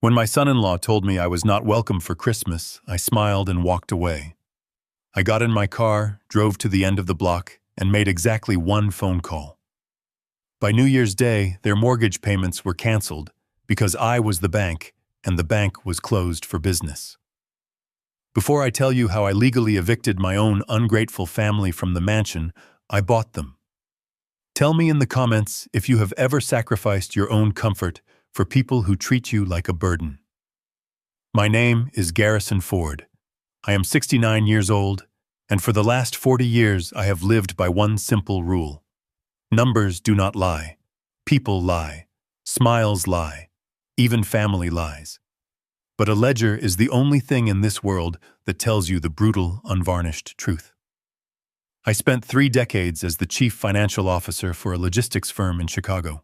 When my son-in-law told me I was not welcome for Christmas, I smiled and walked away. I got in my car, drove to the end of the block, and made exactly one phone call. By New Year's Day, their mortgage payments were canceled because I was the bank, and the bank was closed for business. Before I tell you how I legally evicted my own ungrateful family from the mansion, I bought them. Tell me in the comments if you have ever sacrificed your own comfort for people who treat you like a burden. My name is Garrison Ford. I am 69 years old, and for the last 40 years I have lived by one simple rule. Numbers do not lie. People lie. Smiles lie. Even family lies. But a ledger is the only thing in this world that tells you the brutal, unvarnished truth. I spent 3 decades as the chief financial officer for a logistics firm in Chicago.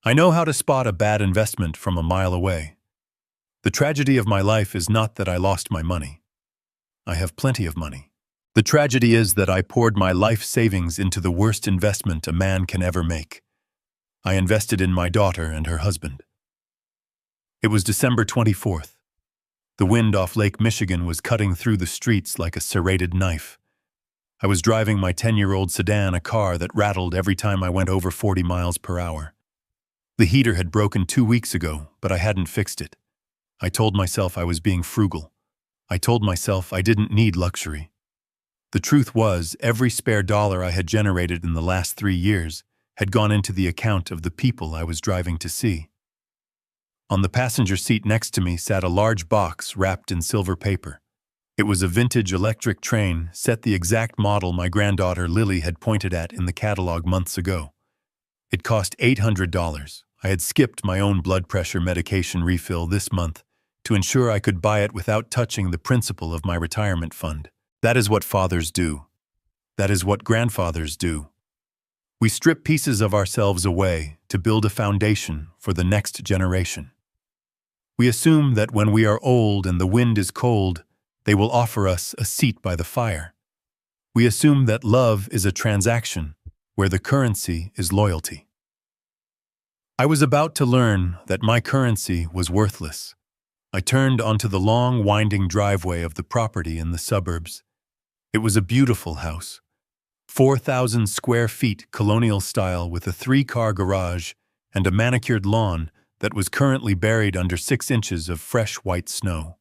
I know how to spot a bad investment from a mile away. The tragedy of my life is not that I lost my money. I have plenty of money. The tragedy is that I poured my life savings into the worst investment a man can ever make. I invested in my daughter and her husband. It was December 24th. The wind off Lake Michigan was cutting through the streets like a serrated knife. I was driving my 10-year-old sedan, a car that rattled every time I went over 40 miles per hour. The heater had broken 2 weeks ago, but I hadn't fixed it. I told myself I was being frugal. I told myself I didn't need luxury. The truth was, every spare dollar I had generated in the last 3 years had gone into the account of the people I was driving to see. On the passenger seat next to me sat a large box wrapped in silver paper. It was a vintage electric train, set the exact model my granddaughter Lily had pointed at in the catalog months ago. It cost $800. I had skipped my own blood pressure medication refill this month to ensure I could buy it without touching the principal of my retirement fund. That is what fathers do. That is what grandfathers do. We strip pieces of ourselves away to build a foundation for the next generation. We assume that when we are old and the wind is cold, they will offer us a seat by the fire. We assume that love is a transaction where the currency is loyalty. I was about to learn that my currency was worthless. I turned onto the long, winding driveway of the property in the suburbs. It was a beautiful house, 4,000 square feet colonial style with a 3-car garage and a manicured lawn that was currently buried under 6 inches of fresh white snow.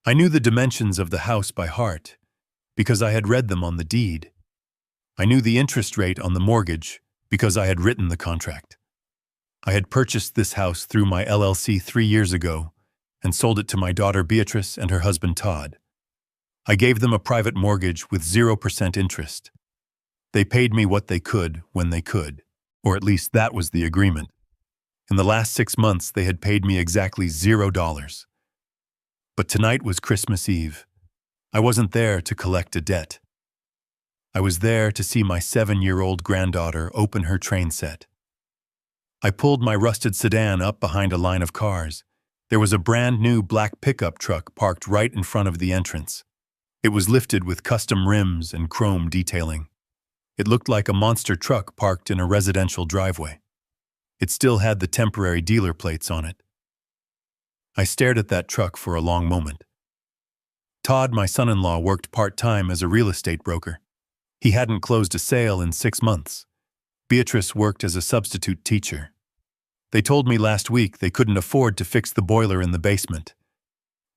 I knew the dimensions of the house by heart because I had read them on the deed. I knew the interest rate on the mortgage because I had written the contract. I had purchased this house through my LLC 3 years ago and sold it to my daughter Beatrice and her husband Todd. I gave them a private mortgage with 0% interest. They paid me what they could when they could, or at least that was the agreement. In the last 6 months, they had paid me exactly $0. But tonight was Christmas Eve. I wasn't there to collect a debt. I was there to see my 7-year-old granddaughter open her train set. I pulled my rusted sedan up behind a line of cars. There was a brand new black pickup truck parked right in front of the entrance. It was lifted with custom rims and chrome detailing. It looked like a monster truck parked in a residential driveway. It still had the temporary dealer plates on it. I stared at that truck for a long moment. Todd, my son-in-law, worked part-time as a real estate broker. He hadn't closed a sale in 6 months. Beatrice worked as a substitute teacher. They told me last week they couldn't afford to fix the boiler in the basement.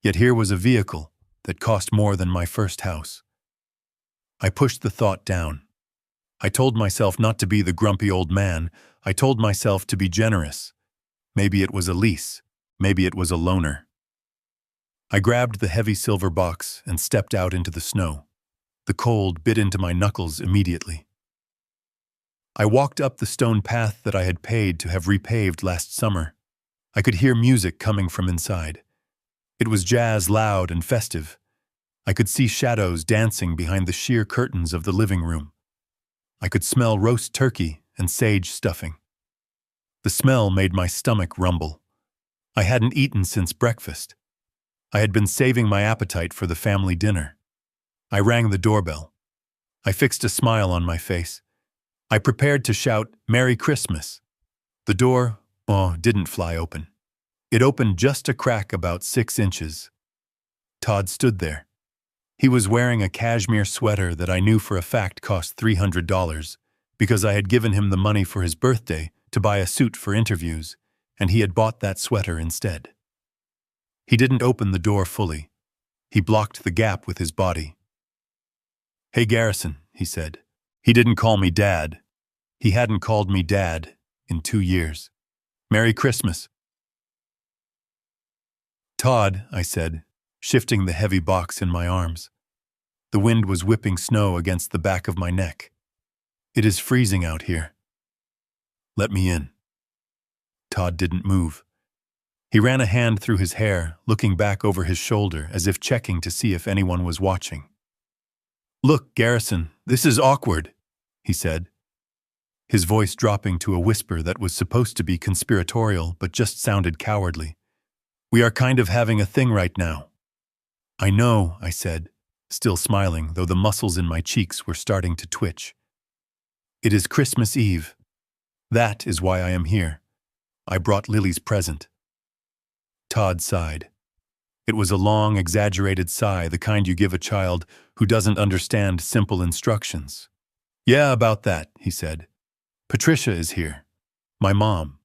Yet here was a vehicle that cost more than my first house. I pushed the thought down. I told myself not to be the grumpy old man. I told myself to be generous. Maybe it was a lease. Maybe it was a loaner. I grabbed the heavy silver box and stepped out into the snow. The cold bit into my knuckles immediately. I walked up the stone path that I had paid to have repaved last summer. I could hear music coming from inside. It was jazz, loud and festive. I could see shadows dancing behind the sheer curtains of the living room. I could smell roast turkey and sage stuffing. The smell made my stomach rumble. I hadn't eaten since breakfast. I had been saving my appetite for the family dinner. I rang the doorbell. I fixed a smile on my face. I prepared to shout, "Merry Christmas." The door, didn't fly open. It opened just a crack about 6 inches. Todd stood there. He was wearing a cashmere sweater that I knew for a fact cost $300 because I had given him the money for his birthday to buy a suit for interviews, and he had bought that sweater instead. He didn't open the door fully. He blocked the gap with his body. "Hey, Garrison," he said. He didn't call me Dad. He hadn't called me Dad in 2 years. "Merry Christmas." "Todd," I said, shifting the heavy box in my arms. The wind was whipping snow against the back of my neck. "It is freezing out here." "Let me in." Todd didn't move. He ran a hand through his hair, looking back over his shoulder as if checking to see if anyone was watching. "Look, Garrison, this is awkward," he said, his voice dropping to a whisper that was supposed to be conspiratorial but just sounded cowardly. "We are kind of having a thing right now." "I know," I said, still smiling, though the muscles in my cheeks were starting to twitch. "It is Christmas Eve. That is why I am here. I brought Lily's present." Todd sighed. It was a long, exaggerated sigh, the kind you give a child who doesn't understand simple instructions. "Yeah, about that," he said. "Patricia is here. My mom.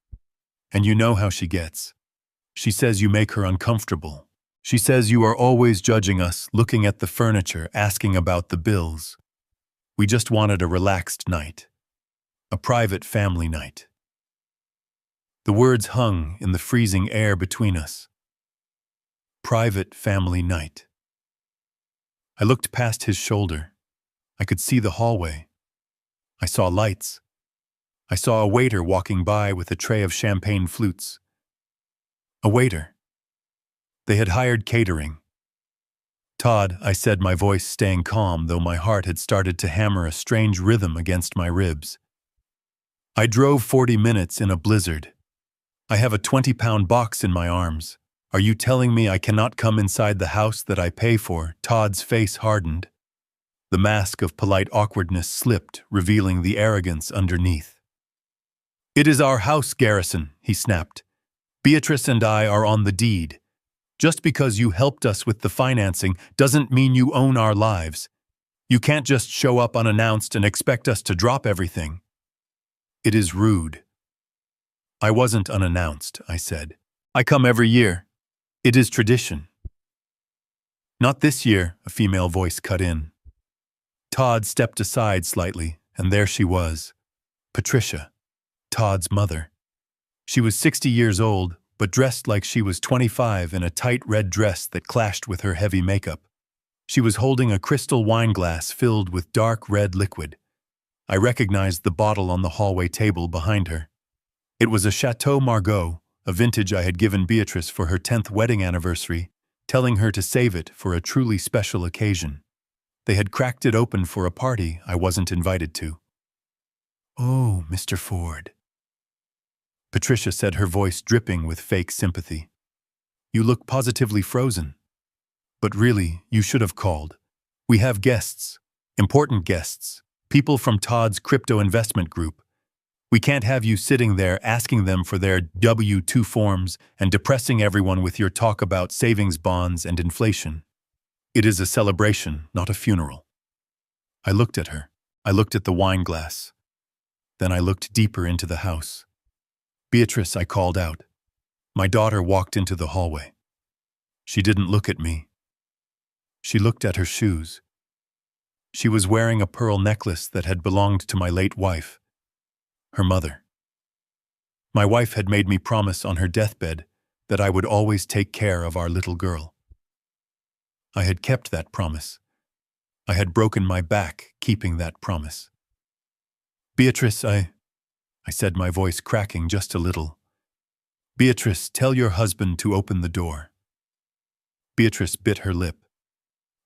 And you know how she gets. She says you make her uncomfortable. She says you are always judging us, looking at the furniture, asking about the bills. We just wanted a relaxed night. A private family night." The words hung in the freezing air between us. Private family night. I looked past his shoulder. I could see the hallway. I saw lights. I saw a waiter walking by with a tray of champagne flutes. A waiter. They had hired catering. "Todd," I said, my voice staying calm, though my heart had started to hammer a strange rhythm against my ribs. "I drove 40 minutes in a blizzard. I have a 20-pound box in my arms. Are you telling me I cannot come inside the house that I pay for?" Todd's face hardened. The mask of polite awkwardness slipped, revealing the arrogance underneath. "It is our house, Garrison," he snapped. "Beatrice and I are on the deed. Just because you helped us with the financing doesn't mean you own our lives. You can't just show up unannounced and expect us to drop everything. It is rude." "I wasn't unannounced," I said. "I come every year. It is tradition." "Not this year," a female voice cut in. Todd stepped aside slightly, and there she was. Patricia, Todd's mother. She was 60 years old, but dressed like she was 25 in a tight red dress that clashed with her heavy makeup. She was holding a crystal wine glass filled with dark red liquid. I recognized the bottle on the hallway table behind her. It was a Chateau Margaux, a vintage I had given Beatrice for her 10th wedding anniversary, telling her to save it for a truly special occasion. They had cracked it open for a party I wasn't invited to. "Oh, Mr. Ford," Patricia said, her voice dripping with fake sympathy. "You look positively frozen. But really, you should have called. We have guests, important guests, people from Todd's crypto investment group. We can't have you sitting there asking them for their W-2 forms and depressing everyone with your talk about savings bonds and inflation. It is a celebration, not a funeral." I looked at her. I looked at the wine glass. Then I looked deeper into the house. "Beatrice," I called out. My daughter walked into the hallway. She didn't look at me. She looked at her shoes. She was wearing a pearl necklace that had belonged to my late wife, her mother. My wife had made me promise on her deathbed that I would always take care of our little girl. I had kept that promise. I had broken my back keeping that promise. "Beatrice, I said, my voice cracking just a little. "Beatrice, tell your husband to open the door." Beatrice bit her lip.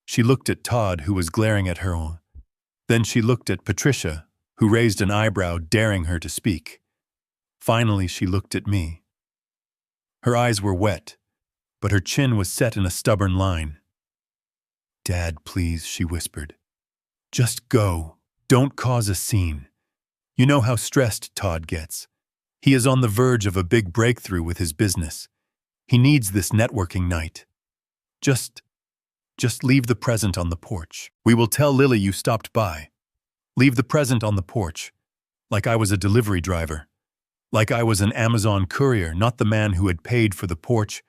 She looked at Todd, who was glaring at her. Then she looked at Patricia, who raised an eyebrow, daring her to speak. Finally, she looked at me. Her eyes were wet, but her chin was set in a stubborn line. "Dad, please," she whispered. "Just go. Don't cause a scene. You know how stressed Todd gets. He is on the verge of a big breakthrough with his business. He needs this networking night. Just leave the present on the porch. We will tell Lily you stopped by. Leave the present on the porch, like I was a delivery driver. Like I was an Amazon courier, not the man who had paid for the porch,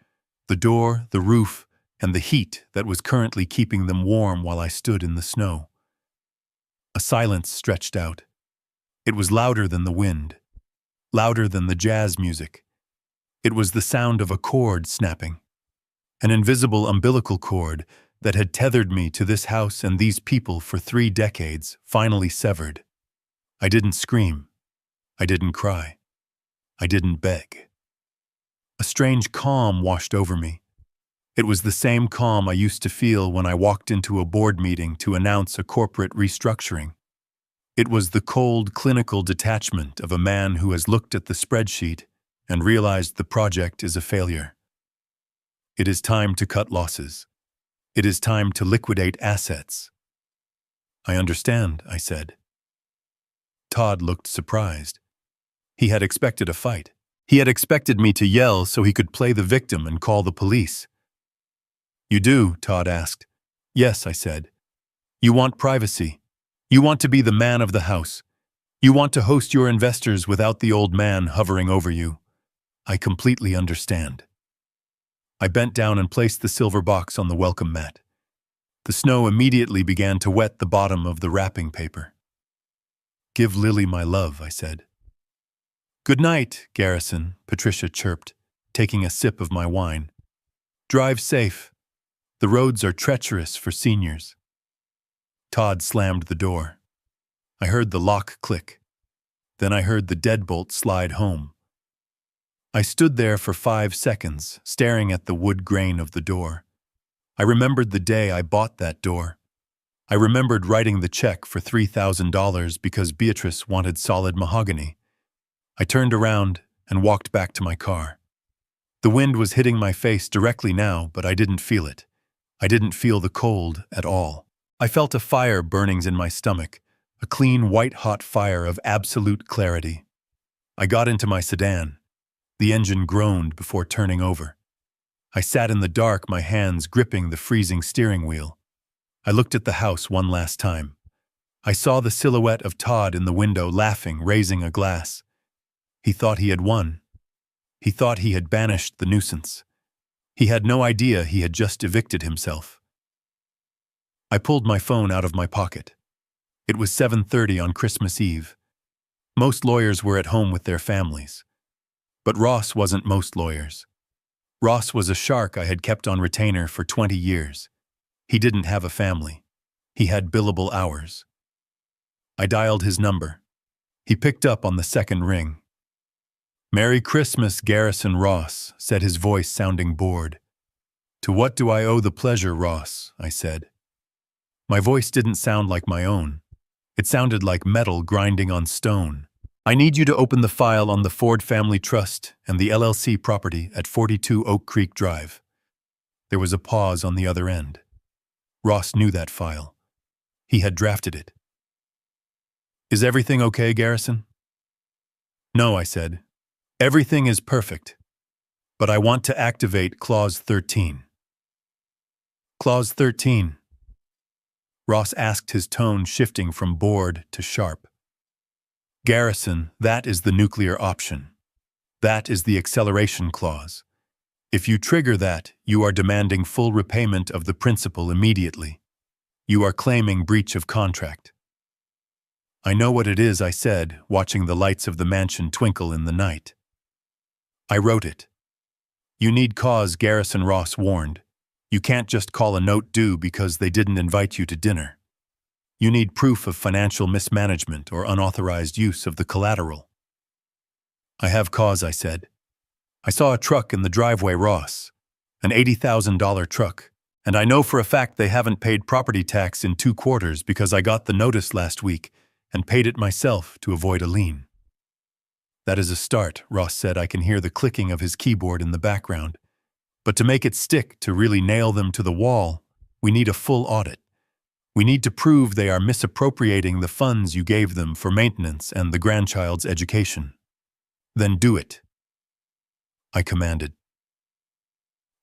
the door, the roof, and the heat that was currently keeping them warm while I stood in the snow. A silence stretched out. It was louder than the wind, louder than the jazz music. It was the sound of a cord snapping, an invisible umbilical cord that had tethered me to this house and these people for 3 decades, finally severed. I didn't scream. I didn't cry. I didn't beg. A strange calm washed over me. It was the same calm I used to feel when I walked into a board meeting to announce a corporate restructuring. It was the cold, clinical detachment of a man who has looked at the spreadsheet and realized the project is a failure. It is time to cut losses. It is time to liquidate assets. I understand, I said. Todd looked surprised. He had expected a fight. He had expected me to yell so he could play the victim and call the police. You do? Todd asked. Yes, I said. You want privacy. You want to be the man of the house. You want to host your investors without the old man hovering over you. I completely understand. I bent down and placed the silver box on the welcome mat. The snow immediately began to wet the bottom of the wrapping paper. Give Lily my love, I said. Good night, Garrison, Patricia chirped, taking a sip of my wine. Drive safe. The roads are treacherous for seniors. Todd slammed the door. I heard the lock click. Then I heard the deadbolt slide home. I stood there for 5 seconds, staring at the wood grain of the door. I remembered the day I bought that door. I remembered writing the check for $3,000 because Beatrice wanted solid mahogany. I turned around and walked back to my car. The wind was hitting my face directly now, but I didn't feel it. I didn't feel the cold at all. I felt a fire burning in my stomach, a clean, white-hot fire of absolute clarity. I got into my sedan. The engine groaned before turning over. I sat in the dark, my hands gripping the freezing steering wheel. I looked at the house one last time. I saw the silhouette of Todd in the window, laughing, raising a glass. He thought he had won. He thought he had banished the nuisance. He had no idea he had just evicted himself. I pulled my phone out of my pocket. It was 7:30 on Christmas Eve. Most lawyers were at home with their families. But Ross wasn't most lawyers. Ross was a shark I had kept on retainer for 20 years. He didn't have a family. He had billable hours. I dialed his number. He picked up on the second ring. Merry Christmas, Garrison Ross, said his voice sounding bored. To what do I owe the pleasure, Ross? I said. My voice didn't sound like my own. It sounded like metal grinding on stone. I need you to open the file on the Ford Family Trust and the LLC property at 42 Oak Creek Drive. There was a pause on the other end. Ross knew that file. He had drafted it. Is everything okay, Garrison? No, I said. Everything is perfect. But I want to activate Clause 13. Clause 13. Ross asked, his tone shifting from bored to sharp. Garrison, that is the nuclear option. That is the acceleration clause. If you trigger that, you are demanding full repayment of the principal immediately. You are claiming breach of contract. I know what it is, I said, watching the lights of the mansion twinkle in the night. I wrote it. You need cause, Garrison Ross warned. You can't just call a note due because they didn't invite you to dinner. You need proof of financial mismanagement or unauthorized use of the collateral. I have cause, I said. I saw a truck in the driveway, Ross, an $80,000 truck, and I know for a fact they haven't paid property tax in 2 quarters because I got the notice last week and paid it myself to avoid a lien. That is a start, Ross said. I can hear the clicking of his keyboard in the background. But to make it stick, to really nail them to the wall, we need a full audit. We need to prove they are misappropriating the funds you gave them for maintenance and the grandchild's education. Then do it, I commanded.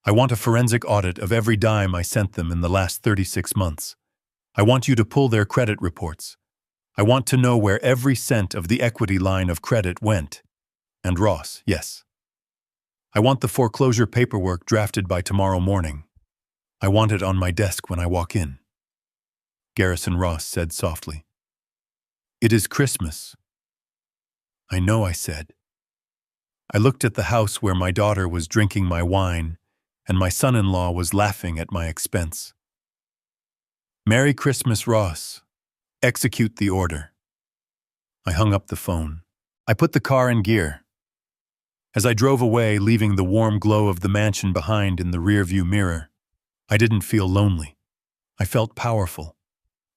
I want a forensic audit of every dime I sent them in the last 36 months. I want you to pull their credit reports. I want to know where every cent of the equity line of credit went. And Ross, yes. I want the foreclosure paperwork drafted by tomorrow morning. I want it on my desk when I walk in. Garrison Ross said softly. It is Christmas. I know, I said. I looked at the house where my daughter was drinking my wine, and my son-in-law was laughing at my expense. Merry Christmas, Ross. Execute the order. I hung up the phone. I put the car in gear. As I drove away, leaving the warm glow of the mansion behind in the rearview mirror, I didn't feel lonely. I felt powerful.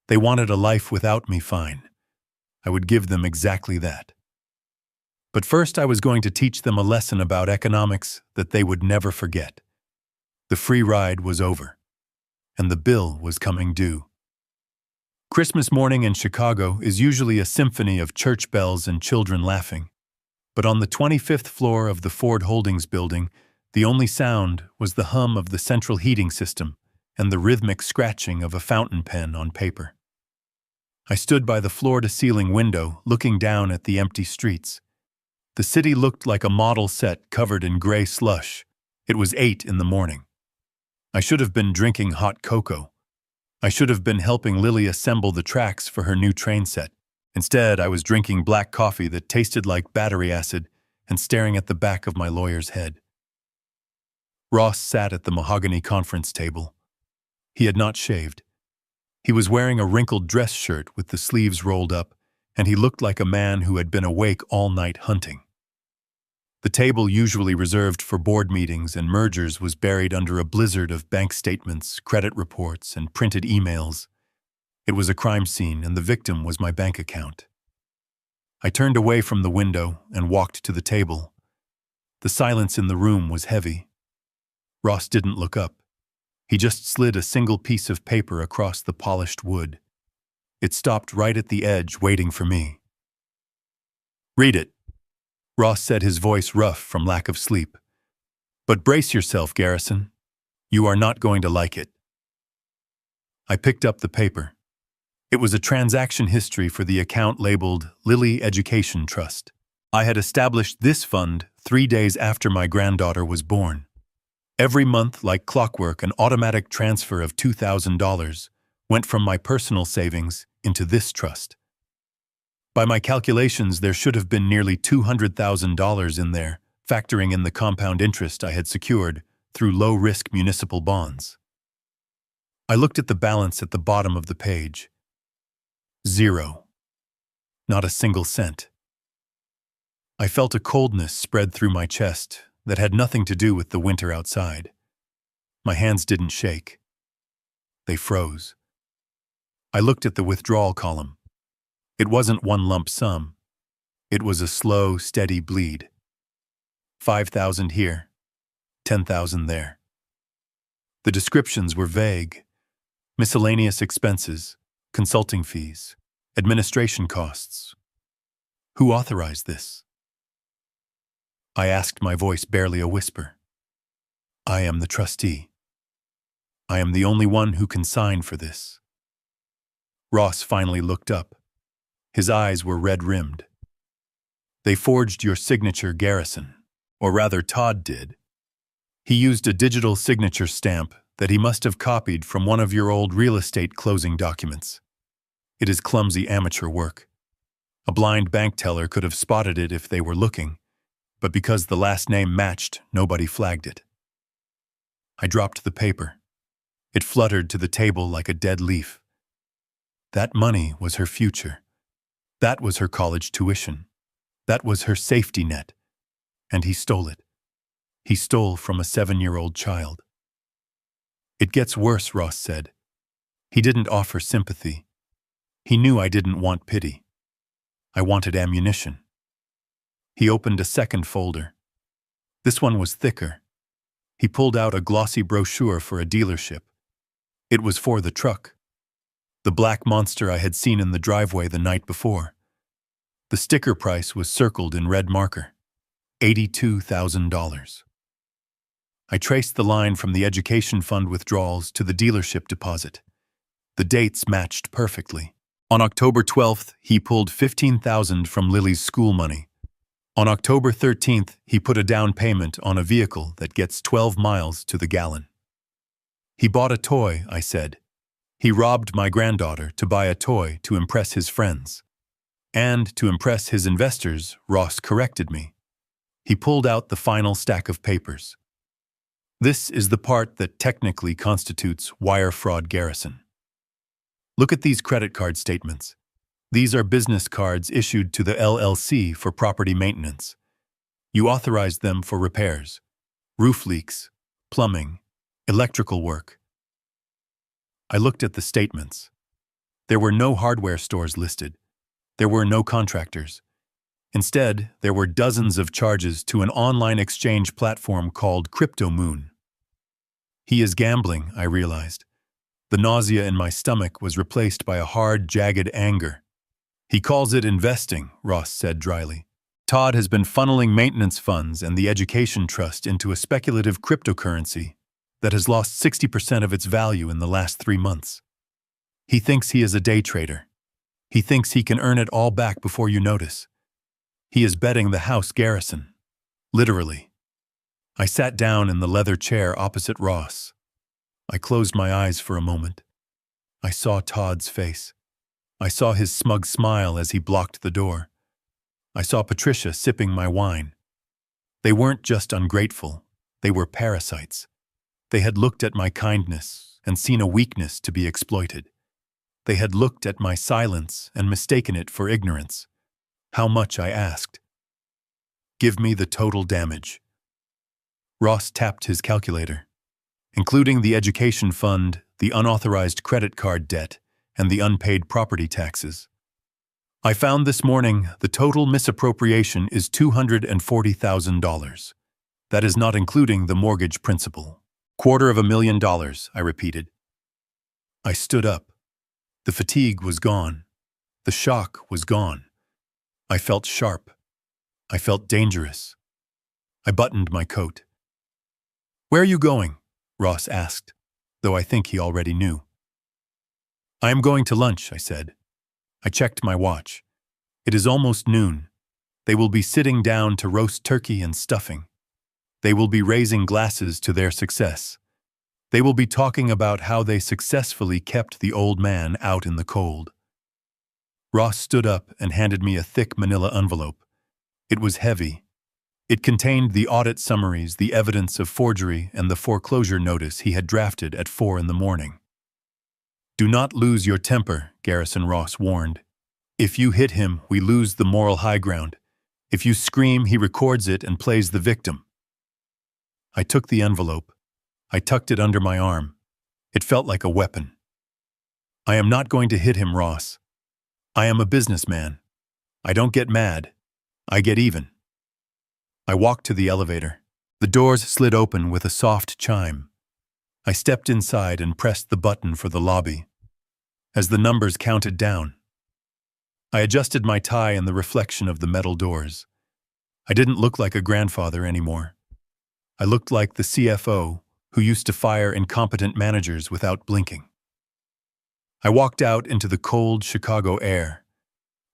They wanted a life without me, fine. I would give them exactly that. But first I was going to teach them a lesson about economics that they would never forget. The free ride was over, and the bill was coming due. Christmas morning in Chicago is usually a symphony of church bells and children laughing. But on the 25th floor of the Ford Holdings building, the only sound was the hum of the central heating system and the rhythmic scratching of a fountain pen on paper. I stood by the floor-to-ceiling window, looking down at the empty streets. The city looked like a model set covered in gray slush. It was 8 in the morning. I should have been drinking hot cocoa. I should have been helping Lily assemble the tracks for her new train set. Instead, I was drinking black coffee that tasted like battery acid and staring at the back of my lawyer's head. Ross sat at the mahogany conference table. He had not shaved. He was wearing a wrinkled dress shirt with the sleeves rolled up, and he looked like a man who had been awake all night hunting. The table usually reserved for board meetings and mergers was buried under a blizzard of bank statements, credit reports, and printed emails. It was a crime scene, and the victim was my bank account. I turned away from the window and walked to the table. The silence in the room was heavy. Ross didn't look up. He just slid a single piece of paper across the polished wood. It stopped right at the edge, waiting for me. Read it, Ross said, his voice rough from lack of sleep. But brace yourself, Garrison. You are not going to like it. I picked up the paper. It was a transaction history for the account labeled Lily Education Trust. I had established this fund 3 days after my granddaughter was born. Every month, like clockwork, an automatic transfer of $2,000 went from my personal savings into this trust. By my calculations, there should have been nearly $200,000 in there, factoring in the compound interest I had secured through low-risk municipal bonds. I looked at the balance at the bottom of the page. 0. Not a single cent. I felt a coldness spread through my chest that had nothing to do with the winter outside. My hands didn't shake. They froze. I looked at the withdrawal column. It wasn't one lump sum. It was a slow, steady bleed. 5,000 here, 10,000 there. The descriptions were vague. Miscellaneous expenses, consulting fees, administration costs. Who authorized this? I asked, my voice barely a whisper. I am the trustee. I am the only one who can sign for this. Ross finally looked up. His eyes were red-rimmed. They forged your signature, Garrison. Or rather, Todd did. He used a digital signature stamp that he must have copied from one of your old real estate closing documents. It is clumsy amateur work. A blind bank teller could have spotted it if they were looking, but because the last name matched, nobody flagged it. I dropped the paper. It fluttered to the table like a dead leaf. That money was her future. That was her college tuition. That was her safety net. And he stole it. He stole from a 7-year-old child. It gets worse, Ross said. He didn't offer sympathy. He knew I didn't want pity. I wanted ammunition. He opened a second folder. This one was thicker. He pulled out a glossy brochure for a dealership. It was for the truck. The black monster I had seen in the driveway the night before. The sticker price was circled in red marker. $82,000. I traced the line from the education fund withdrawals to the dealership deposit. The dates matched perfectly. On October 12th, he pulled $15,000 from Lily's school money. On October 13th, he put a down payment on a vehicle that gets 12 miles to the gallon. He bought a toy, I said. He robbed my granddaughter to buy a toy to impress his friends. And to impress his investors, Ross corrected me. He pulled out the final stack of papers. This is the part that technically constitutes wire fraud, Garrison. Look at these credit card statements. These are business cards issued to the LLC for property maintenance. You authorized them for repairs, roof leaks, plumbing, electrical work. I looked at the statements. There were no hardware stores listed. There were no contractors. Instead, there were dozens of charges to an online exchange platform called Crypto Moon. He is gambling, I realized. The nausea in my stomach was replaced by a hard, jagged anger. He calls it investing, Ross said dryly. Todd has been funneling maintenance funds and the education trust into a speculative cryptocurrency that has lost 60% of its value in the last 3 months. He thinks he is a day trader. He thinks he can earn it all back before you notice. He is betting the house, Garrison. Literally. I sat down in the leather chair opposite Ross. I closed my eyes for a moment. I saw Todd's face. I saw his smug smile as he blocked the door. I saw Patricia sipping my wine. They weren't just ungrateful, they were parasites. They had looked at my kindness and seen a weakness to be exploited. They had looked at my silence and mistaken it for ignorance. How much, I asked. Give me the total damage. Ross tapped his calculator. Including the education fund, the unauthorized credit card debt, and the unpaid property taxes. I found this morning the total misappropriation is $240,000. That is not including the mortgage principal. $250,000, I repeated. I stood up. The fatigue was gone. The shock was gone. I felt sharp. I felt dangerous. I buttoned my coat. Where are you going? Ross asked, though I think he already knew. I am going to lunch, I said. I checked my watch. It is almost noon. They will be sitting down to roast turkey and stuffing. They will be raising glasses to their success. They will be talking about how they successfully kept the old man out in the cold. Ross stood up and handed me a thick manila envelope. It was heavy. It contained the audit summaries, the evidence of forgery, and the foreclosure notice he had drafted at 4 a.m. Do not lose your temper, Garrison Ross warned. If you hit him, we lose the moral high ground. If you scream, he records it and plays the victim. I took the envelope. I tucked it under my arm. It felt like a weapon. I am not going to hit him, Ross. I am a businessman. I don't get mad. I get even. I walked to the elevator. The doors slid open with a soft chime. I stepped inside and pressed the button for the lobby. As the numbers counted down, I adjusted my tie in the reflection of the metal doors. I didn't look like a grandfather anymore. I looked like the CFO who used to fire incompetent managers without blinking. I walked out into the cold Chicago air.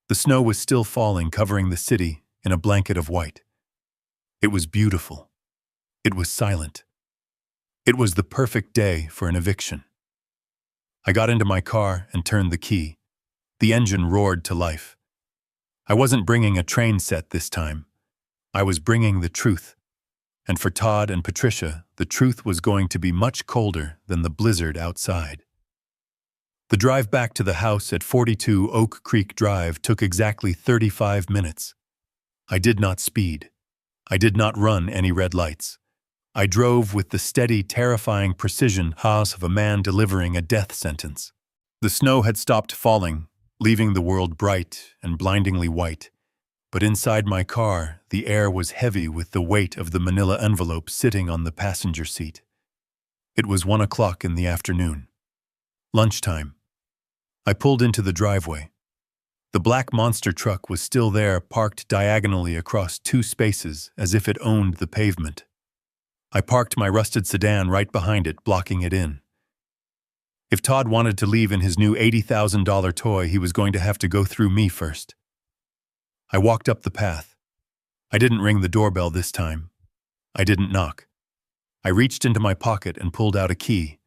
The snow was still falling, covering the city in a blanket of white. It was beautiful. It was silent. It was the perfect day for an eviction. I got into my car and turned the key. The engine roared to life. I wasn't bringing a train set this time. I was bringing the truth. And for Todd and Patricia, the truth was going to be much colder than the blizzard outside. The drive back to the house at 42 Oak Creek Drive took exactly 35 minutes. I did not speed. I did not run any red lights. I drove with the steady, terrifying precision of a man delivering a death sentence. The snow had stopped falling, leaving the world bright and blindingly white. But inside my car, the air was heavy with the weight of the manila envelope sitting on the passenger seat. It was 1 o'clock in the afternoon. Lunchtime. I pulled into the driveway. The black monster truck was still there, parked diagonally across 2 spaces as if it owned the pavement. I parked my rusted sedan right behind it, blocking it in. If Todd wanted to leave in his new $80,000 toy, he was going to have to go through me first. I walked up the path. I didn't ring the doorbell this time. I didn't knock. I reached into my pocket and pulled out a key.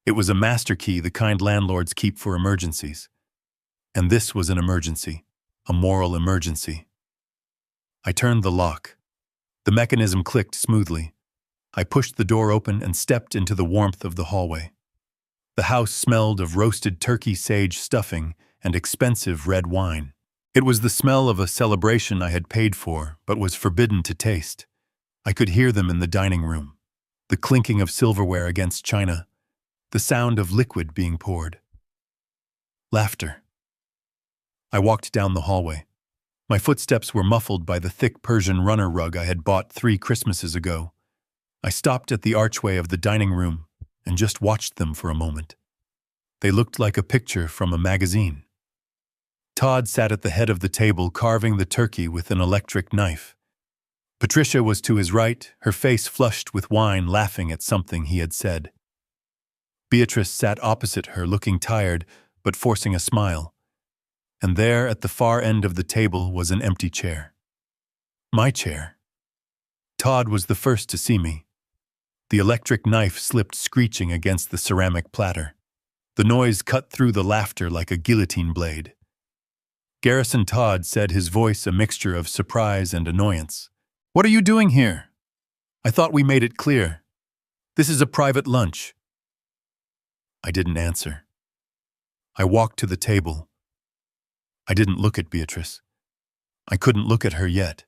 It was a master key, the kind landlords keep for emergencies. And this was an emergency, a moral emergency. I turned the lock. The mechanism clicked smoothly. I pushed the door open and stepped into the warmth of the hallway. The house smelled of roasted turkey sage stuffing and expensive red wine. It was the smell of a celebration I had paid for, but was forbidden to taste. I could hear them in the dining room. The clinking of silverware against china. The sound of liquid being poured. Laughter. I walked down the hallway. My footsteps were muffled by the thick Persian runner rug I had bought 3 Christmases ago. I stopped at the archway of the dining room and just watched them for a moment. They looked like a picture from a magazine. Todd sat at the head of the table carving the turkey with an electric knife. Patricia was to his right, her face flushed with wine, laughing at something he had said. Beatrice sat opposite her, looking tired, but forcing a smile. And there, at the far end of the table, was an empty chair. My chair. Todd was the first to see me. The electric knife slipped screeching against the ceramic platter. The noise cut through the laughter like a guillotine blade. Garrison Todd said, his voice a mixture of surprise and annoyance. "What are you doing here? I thought we made it clear. This is a private lunch." I didn't answer. I walked to the table. I didn't look at Beatrice. I couldn't look at her yet.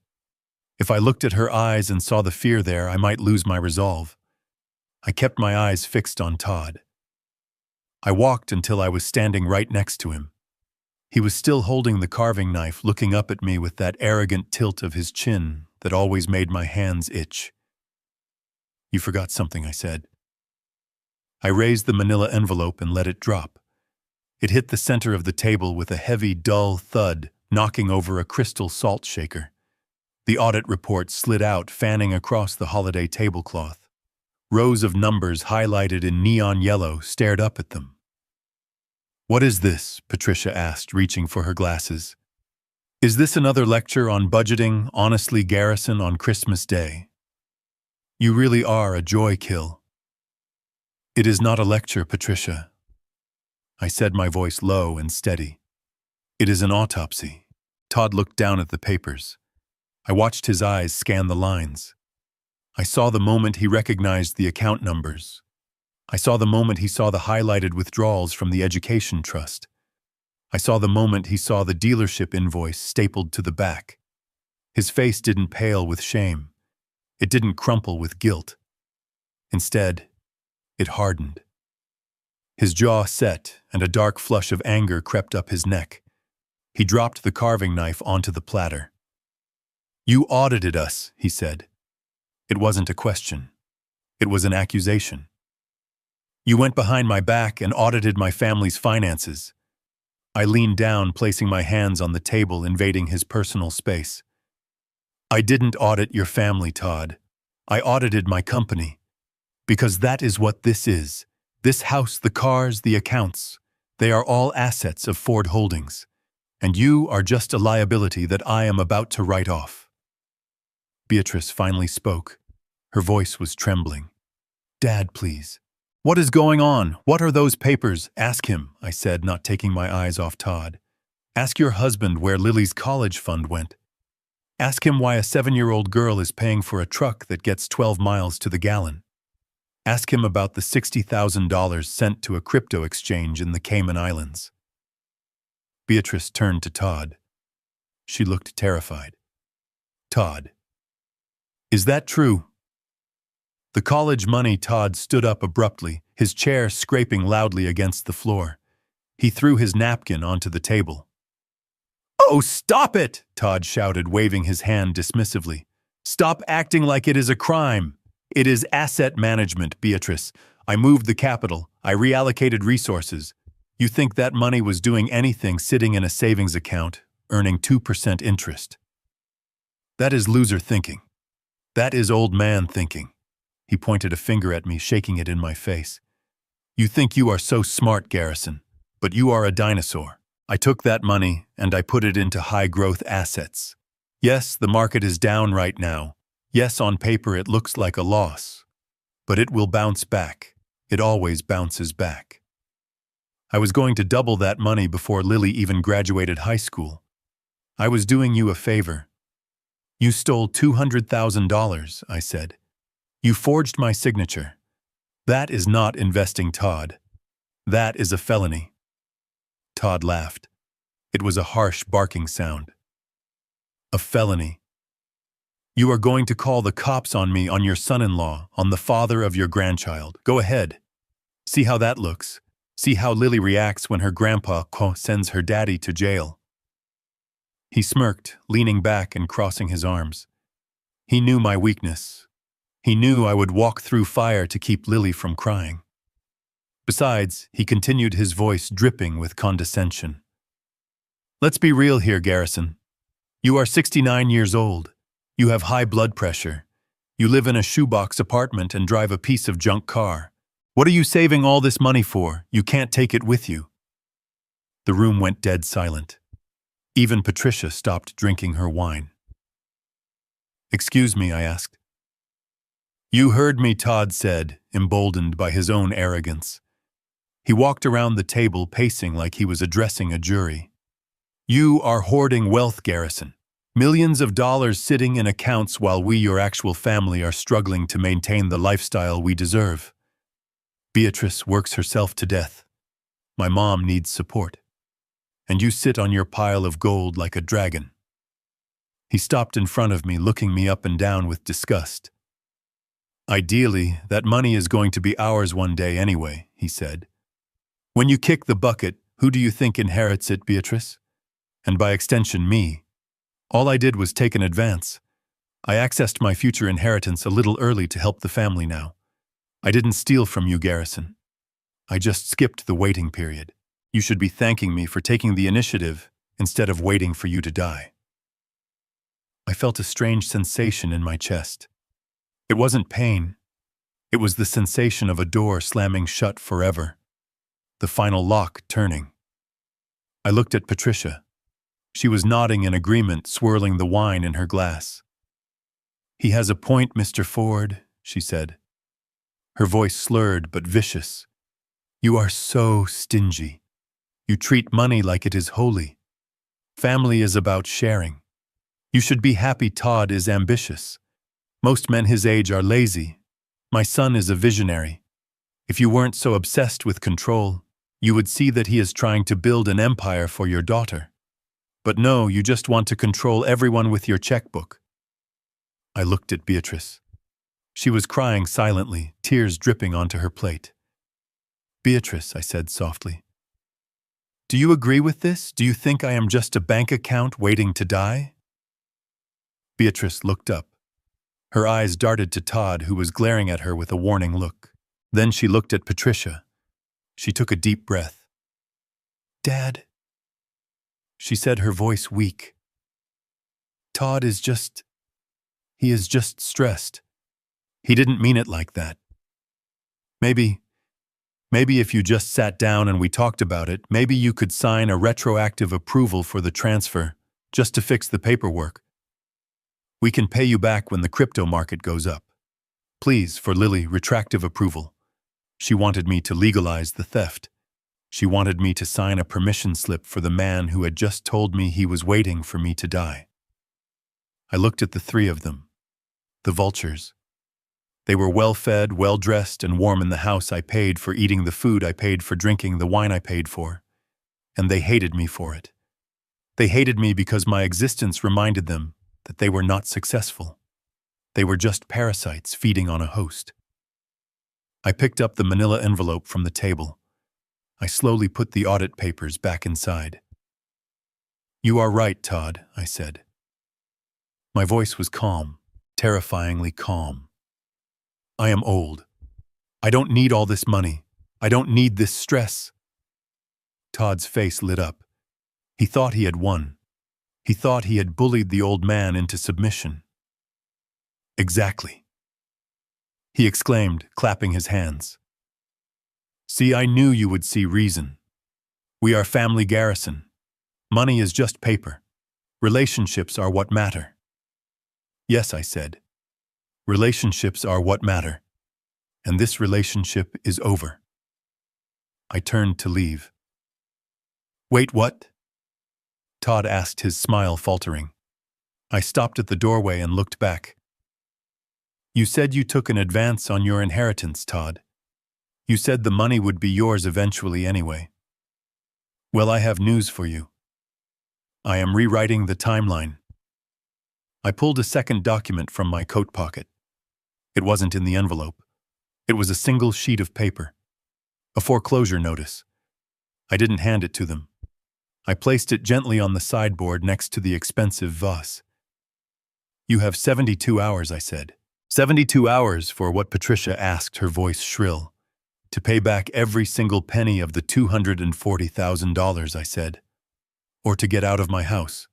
If I looked at her eyes and saw the fear there, I might lose my resolve. I kept my eyes fixed on Todd. I walked until I was standing right next to him. He was still holding the carving knife, looking up at me with that arrogant tilt of his chin that always made my hands itch. "You forgot something," I said. I raised the manila envelope and let it drop. It hit the center of the table with a heavy, dull thud, knocking over a crystal salt shaker. The audit report slid out, fanning across the holiday tablecloth. Rows of numbers highlighted in neon yellow stared up at them. "What is this?" Patricia asked, reaching for her glasses. "Is this another lecture on budgeting, honestly, Garrison, on Christmas Day? You really are a joy kill." "It is not a lecture, Patricia." I said, my voice low and steady. "It is an autopsy." Todd looked down at the papers. I watched his eyes scan the lines. I saw the moment he recognized the account numbers. I saw the moment he saw the highlighted withdrawals from the education trust. I saw the moment he saw the dealership invoice stapled to the back. His face didn't pale with shame. It didn't crumple with guilt. Instead, it hardened. His jaw set, and a dark flush of anger crept up his neck. He dropped the carving knife onto the platter. "You audited us," he said. It wasn't a question. It was an accusation. "You went behind my back and audited my family's finances." I leaned down, placing my hands on the table, invading his personal space. "I didn't audit your family, Todd. I audited my company. Because that is what this is. This house, the cars, the accounts. They are all assets of Ford Holdings. And you are just a liability that I am about to write off." Beatrice finally spoke. Her voice was trembling. "Dad, please. What is going on? What are those papers?" "Ask him," I said, not taking my eyes off Todd. "Ask your husband where Lily's college fund went. Ask him why a 7-year-old girl is paying for a truck that gets 12 miles to the gallon. Ask him about the $60,000 sent to a crypto exchange in the Cayman Islands." Beatrice turned to Todd. She looked terrified. "Todd, is that true?" The college money. Todd stood up abruptly, his chair scraping loudly against the floor. He threw his napkin onto the table. "Oh, stop it!" Todd shouted, waving his hand dismissively. "Stop acting like it is a crime. It is asset management, Beatrice. I moved the capital. I reallocated resources. You think that money was doing anything sitting in a savings account, earning 2% interest? That is loser thinking. That is old man thinking. He pointed a finger at me, shaking it in my face. You think you are so smart, Garrison, but you are a dinosaur. I took that money and I put it into high-growth assets. Yes, the market is down right now. Yes, on paper it looks like a loss. But it will bounce back. It always bounces back. I was going to double that money before Lily even graduated high school. I was doing you a favor. You stole $200,000, I said. You forged my signature. That is not investing, Todd. That is a felony. Todd laughed. It was a harsh, barking sound. A felony. You are going to call the cops on me, on your son-in-law, on the father of your grandchild. Go ahead. See how that looks. See how Lily reacts when her grandpa sends her daddy to jail. He smirked, leaning back and crossing his arms. He knew my weakness. He knew I would walk through fire to keep Lily from crying. Besides, he continued, his voice dripping with condescension. Let's be real here, Garrison. You are 69 years old. You have high blood pressure. You live in a shoebox apartment and drive a piece of junk car. What are you saving all this money for? You can't take it with you. The room went dead silent. Even Patricia stopped drinking her wine. Excuse me, I asked. You heard me, Todd said, emboldened by his own arrogance. He walked around the table, pacing like he was addressing a jury. You are hoarding wealth, Garrison. Millions of dollars sitting in accounts while we, your actual family, are struggling to maintain the lifestyle we deserve. Beatrice works herself to death. My mom needs support. And you sit on your pile of gold like a dragon. He stopped in front of me, looking me up and down with disgust. Ideally, that money is going to be ours one day anyway, he said. When you kick the bucket, who do you think inherits it, Beatrice? And by extension, me. All I did was take an advance. I accessed my future inheritance a little early to help the family now. I didn't steal from you, Garrison. I just skipped the waiting period. You should be thanking me for taking the initiative instead of waiting for you to die. I felt a strange sensation in my chest. It wasn't pain. It was the sensation of a door slamming shut forever. The final lock turning. I looked at Patricia. She was nodding in agreement, swirling the wine in her glass. He has a point, Mr. Ford, she said. Her voice slurred but vicious. You are so stingy. You treat money like it is holy. Family is about sharing. You should be happy Todd is ambitious. Most men his age are lazy. My son is a visionary. If you weren't so obsessed with control, you would see that he is trying to build an empire for your daughter. But no, you just want to control everyone with your checkbook. I looked at Beatrice. She was crying silently, tears dripping onto her plate. Beatrice, I said softly. Do you agree with this? Do you think I am just a bank account waiting to die? Beatrice looked up. Her eyes darted to Todd, who was glaring at her with a warning look. Then she looked at Patricia. She took a deep breath. Dad, she said, her voice weak. Todd is just... he is just stressed. He didn't mean it like that. Maybe if you just sat down and we talked about it, maybe you could sign a retroactive approval for the transfer, just to fix the paperwork. We can pay you back when the crypto market goes up. Please, for Lily, retractive approval. She wanted me to legalize the theft. She wanted me to sign a permission slip for the man who had just told me he was waiting for me to die. I looked at the three of them, the vultures. They were well-fed, well-dressed, and warm in the house I paid for, eating the food I paid for, drinking the wine I paid for. And they hated me for it. They hated me because my existence reminded them that they were not successful. They were just parasites feeding on a host. I picked up the manila envelope from the table. I slowly put the audit papers back inside. You are right, Todd, I said. My voice was calm, terrifyingly calm. I am old. I don't need all this money. I don't need this stress. Todd's face lit up. He thought he had won. He thought he had bullied the old man into submission. Exactly. he exclaimed, clapping his hands. See, I knew you would see reason. We are family Garrison. Money is just paper. Relationships are what matter. Yes, I said. Relationships are what matter. And this relationship is over. I turned to leave. Wait, what? Todd asked, his smile faltering. I stopped at the doorway and looked back. You said you took an advance on your inheritance, Todd. You said the money would be yours eventually anyway. Well, I have news for you. I am rewriting the timeline. I pulled a second document from my coat pocket. It wasn't in the envelope. It was a single sheet of paper. A foreclosure notice. I didn't hand it to them. I placed it gently on the sideboard next to the expensive vase. You have 72 hours, I said. 72 hours for what Patricia asked, her voice shrill. To pay back every single penny of the $240,000, I said. Or to get out of my house.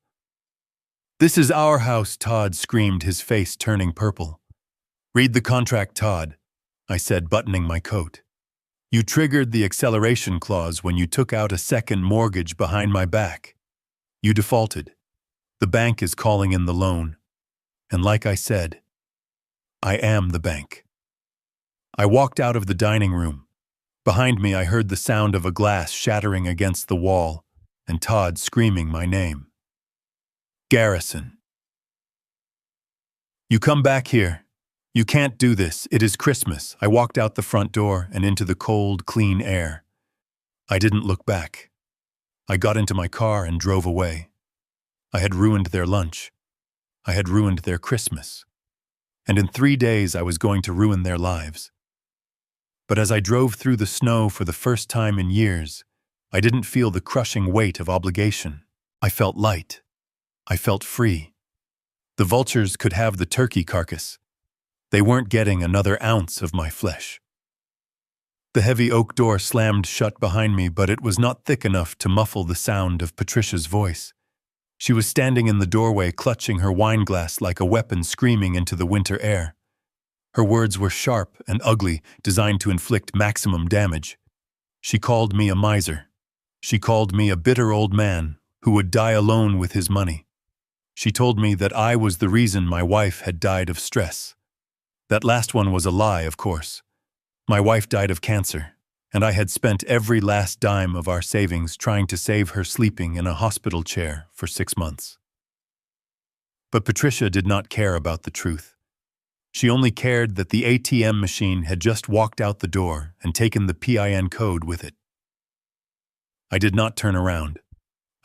This is our house, Todd screamed, his face turning purple. Read the contract, Todd, I said, buttoning my coat. You triggered the acceleration clause when you took out a second mortgage behind my back. You defaulted. The bank is calling in the loan. And like I said, I am the bank. I walked out of the dining room. Behind me, I heard the sound of a glass shattering against the wall and Todd screaming my name. Garrison. You come back here. You can't do this. It is Christmas. I walked out the front door and into the cold, clean air. I didn't look back. I got into my car and drove away. I had ruined their lunch. I had ruined their Christmas. And in 3 days, I was going to ruin their lives. But as I drove through the snow for the first time in years, I didn't feel the crushing weight of obligation. I felt light. I felt free. The vultures could have the turkey carcass. They weren't getting another ounce of my flesh. The heavy oak door slammed shut behind me, but it was not thick enough to muffle the sound of Patricia's voice. She was standing in the doorway, clutching her wineglass like a weapon, screaming into the winter air. Her words were sharp and ugly, designed to inflict maximum damage. She called me a miser. She called me a bitter old man who would die alone with his money. She told me that I was the reason my wife had died of stress. That last one was a lie, of course. My wife died of cancer, and I had spent every last dime of our savings trying to save her sleeping in a hospital chair for 6 months. But Patricia did not care about the truth. She only cared that the ATM machine had just walked out the door and taken the PIN code with it. I did not turn around.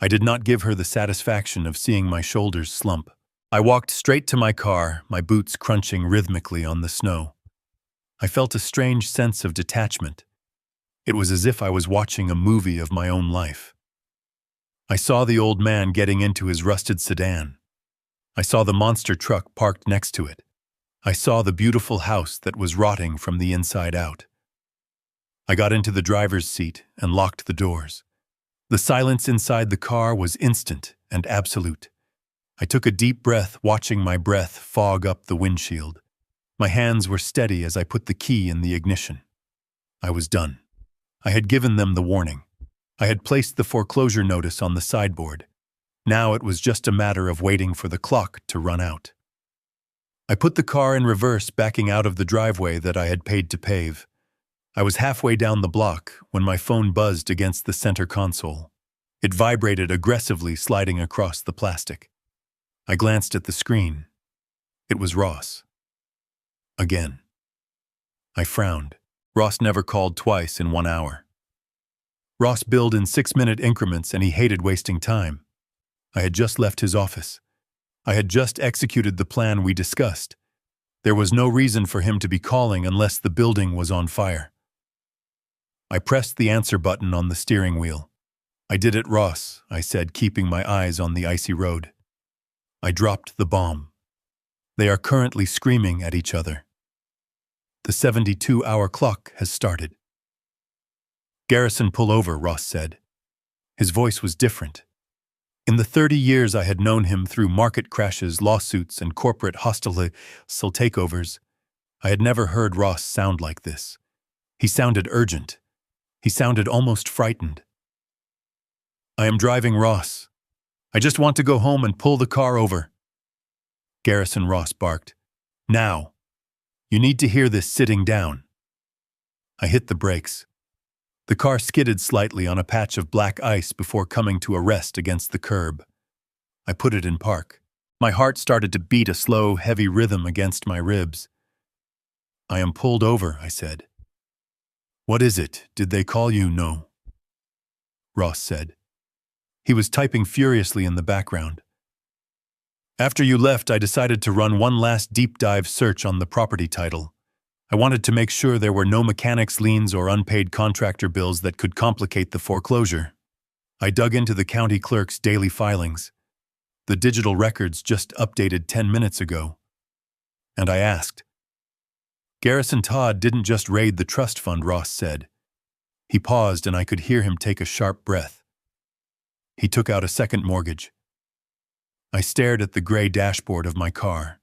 I did not give her the satisfaction of seeing my shoulders slump. I walked straight to my car, my boots crunching rhythmically on the snow. I felt a strange sense of detachment. It was as if I was watching a movie of my own life. I saw the old man getting into his rusted sedan. I saw the monster truck parked next to it. I saw the beautiful house that was rotting from the inside out. I got into the driver's seat and locked the doors. The silence inside the car was instant and absolute. I took a deep breath, watching my breath fog up the windshield. My hands were steady as I put the key in the ignition. I was done. I had given them the warning. I had placed the foreclosure notice on the sideboard. Now it was just a matter of waiting for the clock to run out. I put the car in reverse, backing out of the driveway that I had paid to pave. I was halfway down the block when my phone buzzed against the center console. It vibrated aggressively, sliding across the plastic. I glanced at the screen. It was Ross. Again. I frowned. Ross never called twice in 1 hour. Ross billed in 6-minute increments, and he hated wasting time. I had just left his office. I had just executed the plan we discussed. There was no reason for him to be calling unless the building was on fire. I pressed the answer button on the steering wheel. I did it, Ross, I said, keeping my eyes on the icy road. I dropped the bomb. They are currently screaming at each other. The 72-hour clock has started. Garrison, pull over, Ross said. His voice was different. In the 30 years I had known him through market crashes, lawsuits, and corporate hostile takeovers, I had never heard Ross sound like this. He sounded urgent. He sounded almost frightened. "I am driving Ross. I just want to go home and pull the car over." Garrison Ross barked. "Now. You need to hear this sitting down." I hit the brakes. The car skidded slightly on a patch of black ice before coming to a rest against the curb. I put it in park. My heart started to beat a slow, heavy rhythm against my ribs. "I am pulled over," I said. "What is it? Did they call you?" "No," Ross said. He was typing furiously in the background. "After you left, I decided to run one last deep dive search on the property title. I wanted to make sure there were no mechanics liens or unpaid contractor bills that could complicate the foreclosure. I dug into the county clerk's daily filings. The digital records just updated 10 minutes ago. And I asked. Garrison Todd didn't just raid the trust fund," Ross said. He paused and I could hear him take a sharp breath. "He took out a second mortgage." I stared at the gray dashboard of my car.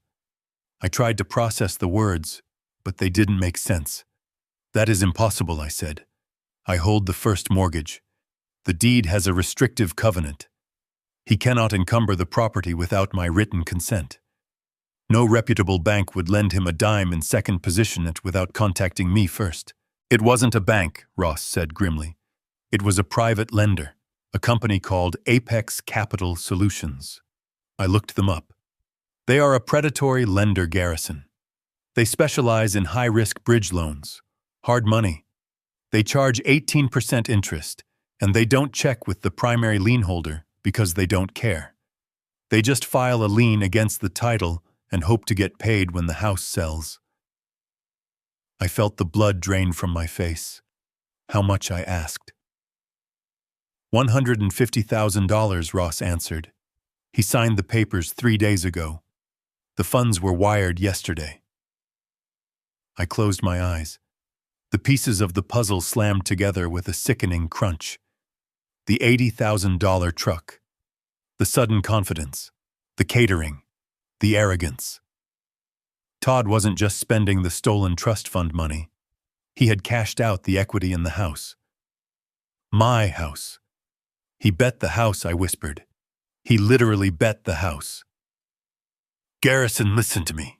I tried to process the words, but they didn't make sense. "That is impossible," I said. "I hold the first mortgage. The deed has a restrictive covenant. He cannot encumber the property without my written consent. No reputable bank would lend him a dime in second position without contacting me first." "It wasn't a bank," Ross said grimly. "It was a private lender, a company called Apex Capital Solutions." I looked them up. "They are a predatory lender, Garrison. They specialize in high-risk bridge loans, hard money. They charge 18% interest, and they don't check with the primary lien holder because they don't care. They just file a lien against the title and hope to get paid when the house sells." I felt the blood drain from my face. "How much?" I asked. $150,000, Ross answered. "He signed the papers 3 days ago. The funds were wired yesterday." I closed my eyes. The pieces of the puzzle slammed together with a sickening crunch. The $80,000 truck. The sudden confidence. The catering. The arrogance. Todd wasn't just spending the stolen trust fund money. He had cashed out the equity in the house. My house. "He bet the house," I whispered. "He literally bet the house." "Garrison, listen to me,"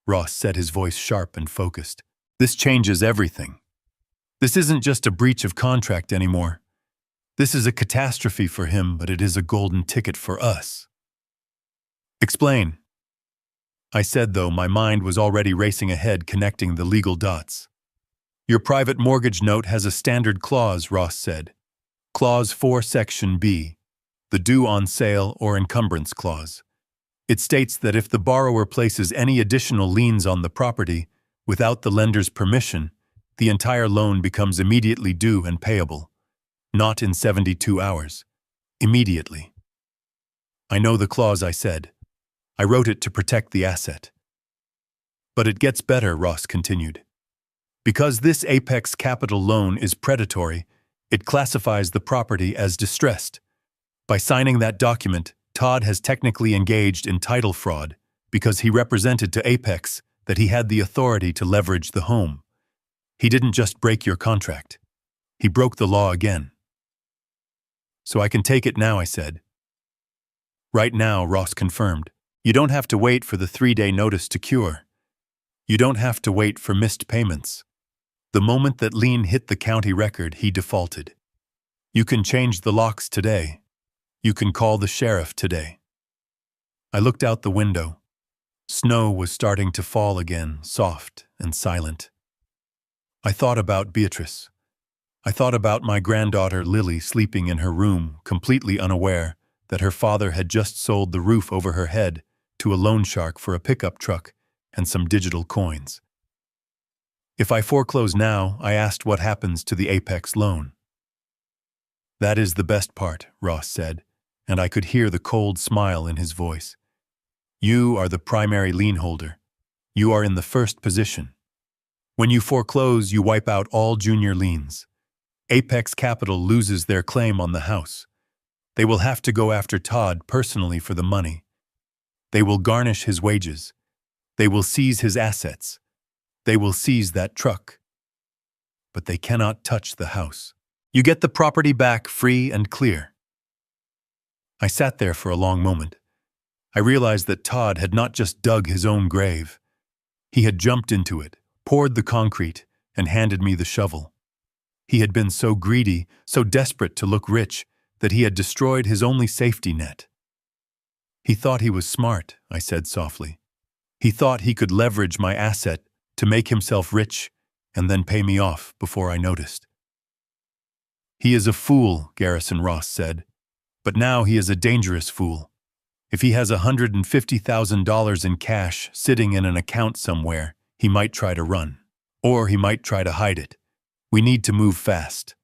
Ross said, his voice sharp and focused. "This changes everything. This isn't just a breach of contract anymore. This is a catastrophe for him, but it is a golden ticket for us." "Explain," I said, though my mind was already racing ahead, connecting the legal dots. "Your private mortgage note has a standard clause," Ross said. Clause 4, Section B, the due on sale or encumbrance clause. It states that if the borrower places any additional liens on the property without the lender's permission, the entire loan becomes immediately due and payable. Not in 72 hours. Immediately. "I know the clause," I said. "I wrote it to protect the asset." "But it gets better," Ross continued. "Because this Apex Capital loan is predatory, it classifies the property as distressed. By signing that document, Todd has technically engaged in title fraud because he represented to Apex that he had the authority to leverage the home. He didn't just break your contract. He broke the law again." "So I can take it now," I said. "Right now," Ross confirmed. "You don't have to wait for the 3-day notice to cure. You don't have to wait for missed payments. The moment that lien hit the county record, he defaulted. You can change the locks today. You can call the sheriff today." I looked out the window. Snow was starting to fall again, soft and silent. I thought about Beatrice. I thought about my granddaughter Lily sleeping in her room, completely unaware that her father had just sold the roof over her head to a loan shark for a pickup truck and some digital coins. If I foreclose now, I asked, what happens to the Apex loan? "That is the best part," Ross said, and I could hear the cold smile in his voice. "You are the primary lien holder. You are in the first position. When you foreclose, you wipe out all junior liens. Apex Capital loses their claim on the house. They will have to go after Todd personally for the money. They will garnish his wages. They will seize his assets. They will seize that truck. But they cannot touch the house. You get the property back free and clear. I sat there for a long moment. I realized that Todd had not just dug his own grave. He had jumped into it, poured the concrete, and handed me the shovel. He had been so greedy, so desperate to look rich, that he had destroyed his only safety net. He thought he was smart, I said softly. He thought he could leverage my asset to make himself rich and then pay me off before I noticed. He is a fool, Garrison Ross said, but now he is a dangerous fool. If he has $150,000 in cash sitting in an account somewhere, he might try to run. Or he might try to hide it. We need to move fast.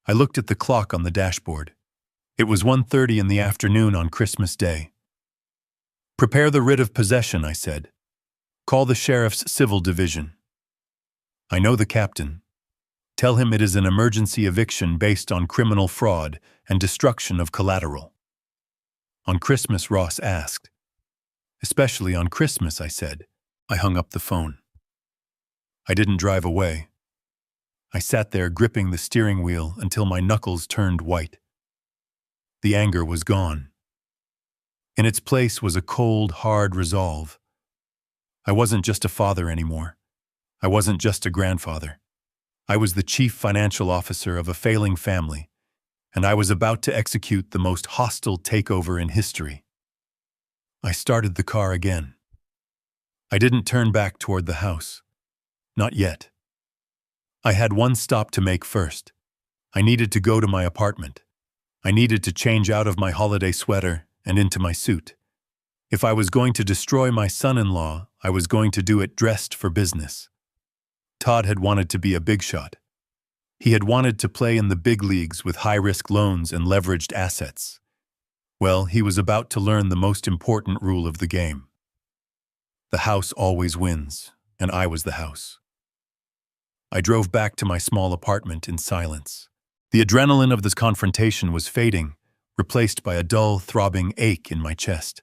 I looked at the clock on the dashboard. It was 1:30 in the afternoon on Christmas Day. Prepare the writ of possession, I said. Call the sheriff's civil division. I know the captain. Tell him it is an emergency eviction based on criminal fraud and destruction of collateral. On Christmas, Ross asked. Especially on Christmas, I said. I hung up the phone. I didn't drive away. I sat there gripping the steering wheel until my knuckles turned white. The anger was gone. In its place was a cold, hard resolve. I wasn't just a father anymore. I wasn't just a grandfather. I was the chief financial officer of a failing family, and I was about to execute the most hostile takeover in history. I started the car again. I didn't turn back toward the house. Not yet. I had one stop to make first. I needed to go to my apartment. I needed to change out of my holiday sweater and into my suit. If I was going to destroy my son-in-law, I was going to do it dressed for business. Todd had wanted to be a big shot. He had wanted to play in the big leagues with high-risk loans and leveraged assets. Well, he was about to learn the most important rule of the game. The house always wins, and I was the house. I drove back to my small apartment in silence. The adrenaline of this confrontation was fading, replaced by a dull, throbbing ache in my chest.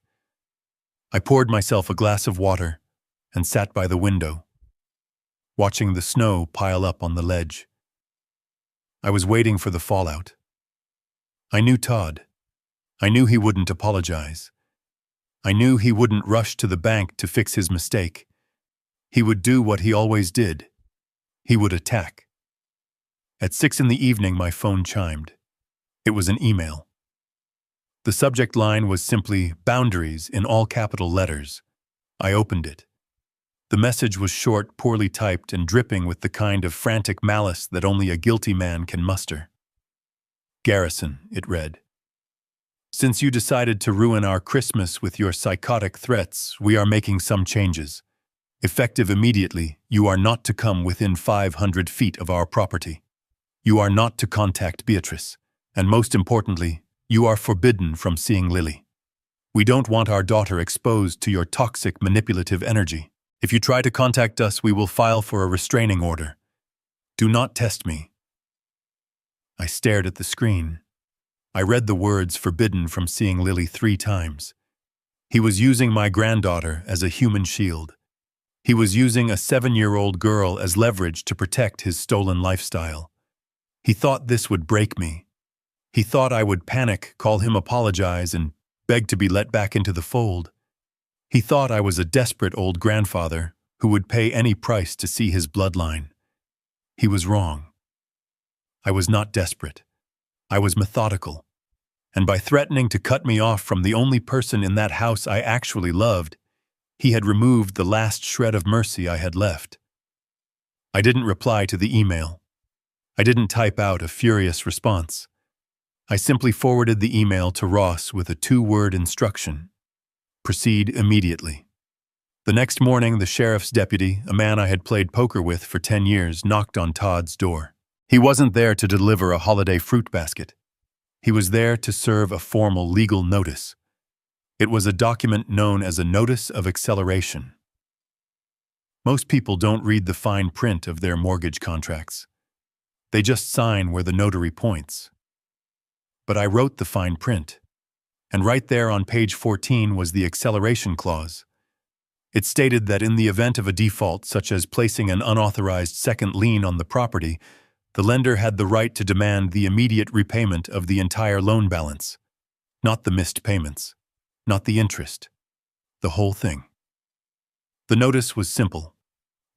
I poured myself a glass of water and sat by the window, watching the snow pile up on the ledge. I was waiting for the fallout. I knew Todd. I knew he wouldn't apologize. I knew he wouldn't rush to the bank to fix his mistake. He would do what he always did. He would attack. At 6 p.m, my phone chimed. It was an email. The subject line was simply "Boundaries" in all capital letters. I opened it. The message was short, poorly typed, and dripping with the kind of frantic malice that only a guilty man can muster. Garrison, it read. Since you decided to ruin our Christmas with your psychotic threats, we are making some changes. Effective immediately, you are not to come within 500 feet of our property. You are not to contact Beatrice. And most importantly, you are forbidden from seeing Lily. We don't want our daughter exposed to your toxic, manipulative energy. If you try to contact us, we will file for a restraining order. Do not test me. I stared at the screen. I read the words "forbidden from seeing Lily" 3 times. He was using my granddaughter as a human shield. He was using a 7-year-old girl as leverage to protect his stolen lifestyle. He thought this would break me. He thought I would panic, call him, apologize, and beg to be let back into the fold. He thought I was a desperate old grandfather who would pay any price to see his bloodline. He was wrong. I was not desperate. I was methodical. And by threatening to cut me off from the only person in that house I actually loved, he had removed the last shred of mercy I had left. I didn't reply to the email. I didn't type out a furious response. I simply forwarded the email to Ross with a 2-word instruction. Proceed immediately. The next morning, the sheriff's deputy, a man I had played poker with for 10 years, knocked on Todd's door. He wasn't there to deliver a holiday fruit basket. He was there to serve a formal legal notice. It was a document known as a notice of acceleration. Most people don't read the fine print of their mortgage contracts. They just sign where the notary points. But I wrote the fine print. And right there on page 14 was the acceleration clause. It stated that in the event of a default, such as placing an unauthorized second lien on the property, the lender had the right to demand the immediate repayment of the entire loan balance. Not the missed payments. Not the interest. The whole thing. The notice was simple.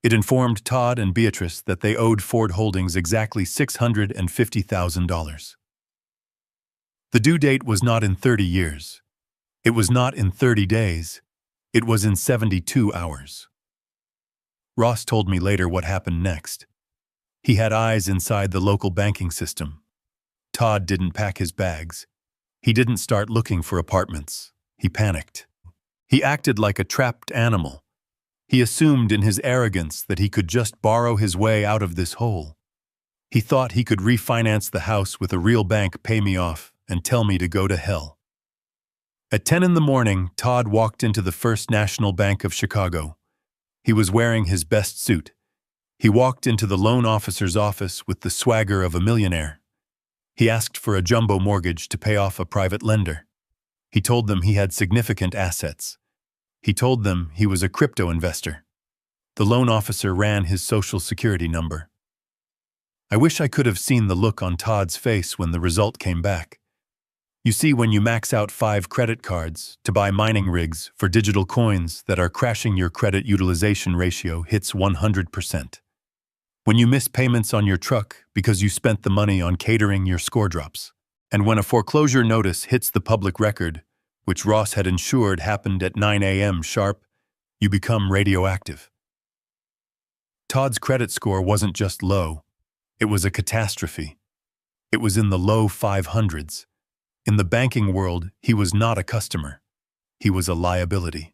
It informed Todd and Beatrice that they owed Ford Holdings exactly $650,000. The due date was not in 30 years. It was not in 30 days. It was in 72 hours. Ross told me later what happened next. He had eyes inside the local banking system. Todd didn't pack his bags. He didn't start looking for apartments. He panicked. He acted like a trapped animal. He assumed in his arrogance that he could just borrow his way out of this hole. He thought he could refinance the house with a real bank, pay me off, and tell me to go to hell. At 10 in the morning, Todd walked into the First National Bank of Chicago. He was wearing his best suit. He walked into the loan officer's office with the swagger of a millionaire. He asked for a jumbo mortgage to pay off a private lender. He told them he had significant assets. He told them he was a crypto investor. The loan officer ran his social security number. I wish I could have seen the look on Todd's face when the result came back. You see, when you max out 5 credit cards to buy mining rigs for digital coins that are crashing, your credit utilization ratio hits 100%. When you miss payments on your truck because you spent the money on catering, your score drops. And when a foreclosure notice hits the public record, which Ross had ensured happened at 9 a.m. sharp, you become radioactive. Todd's credit score wasn't just low. It was a catastrophe. It was in the low 500s. In the banking world, he was not a customer. He was a liability.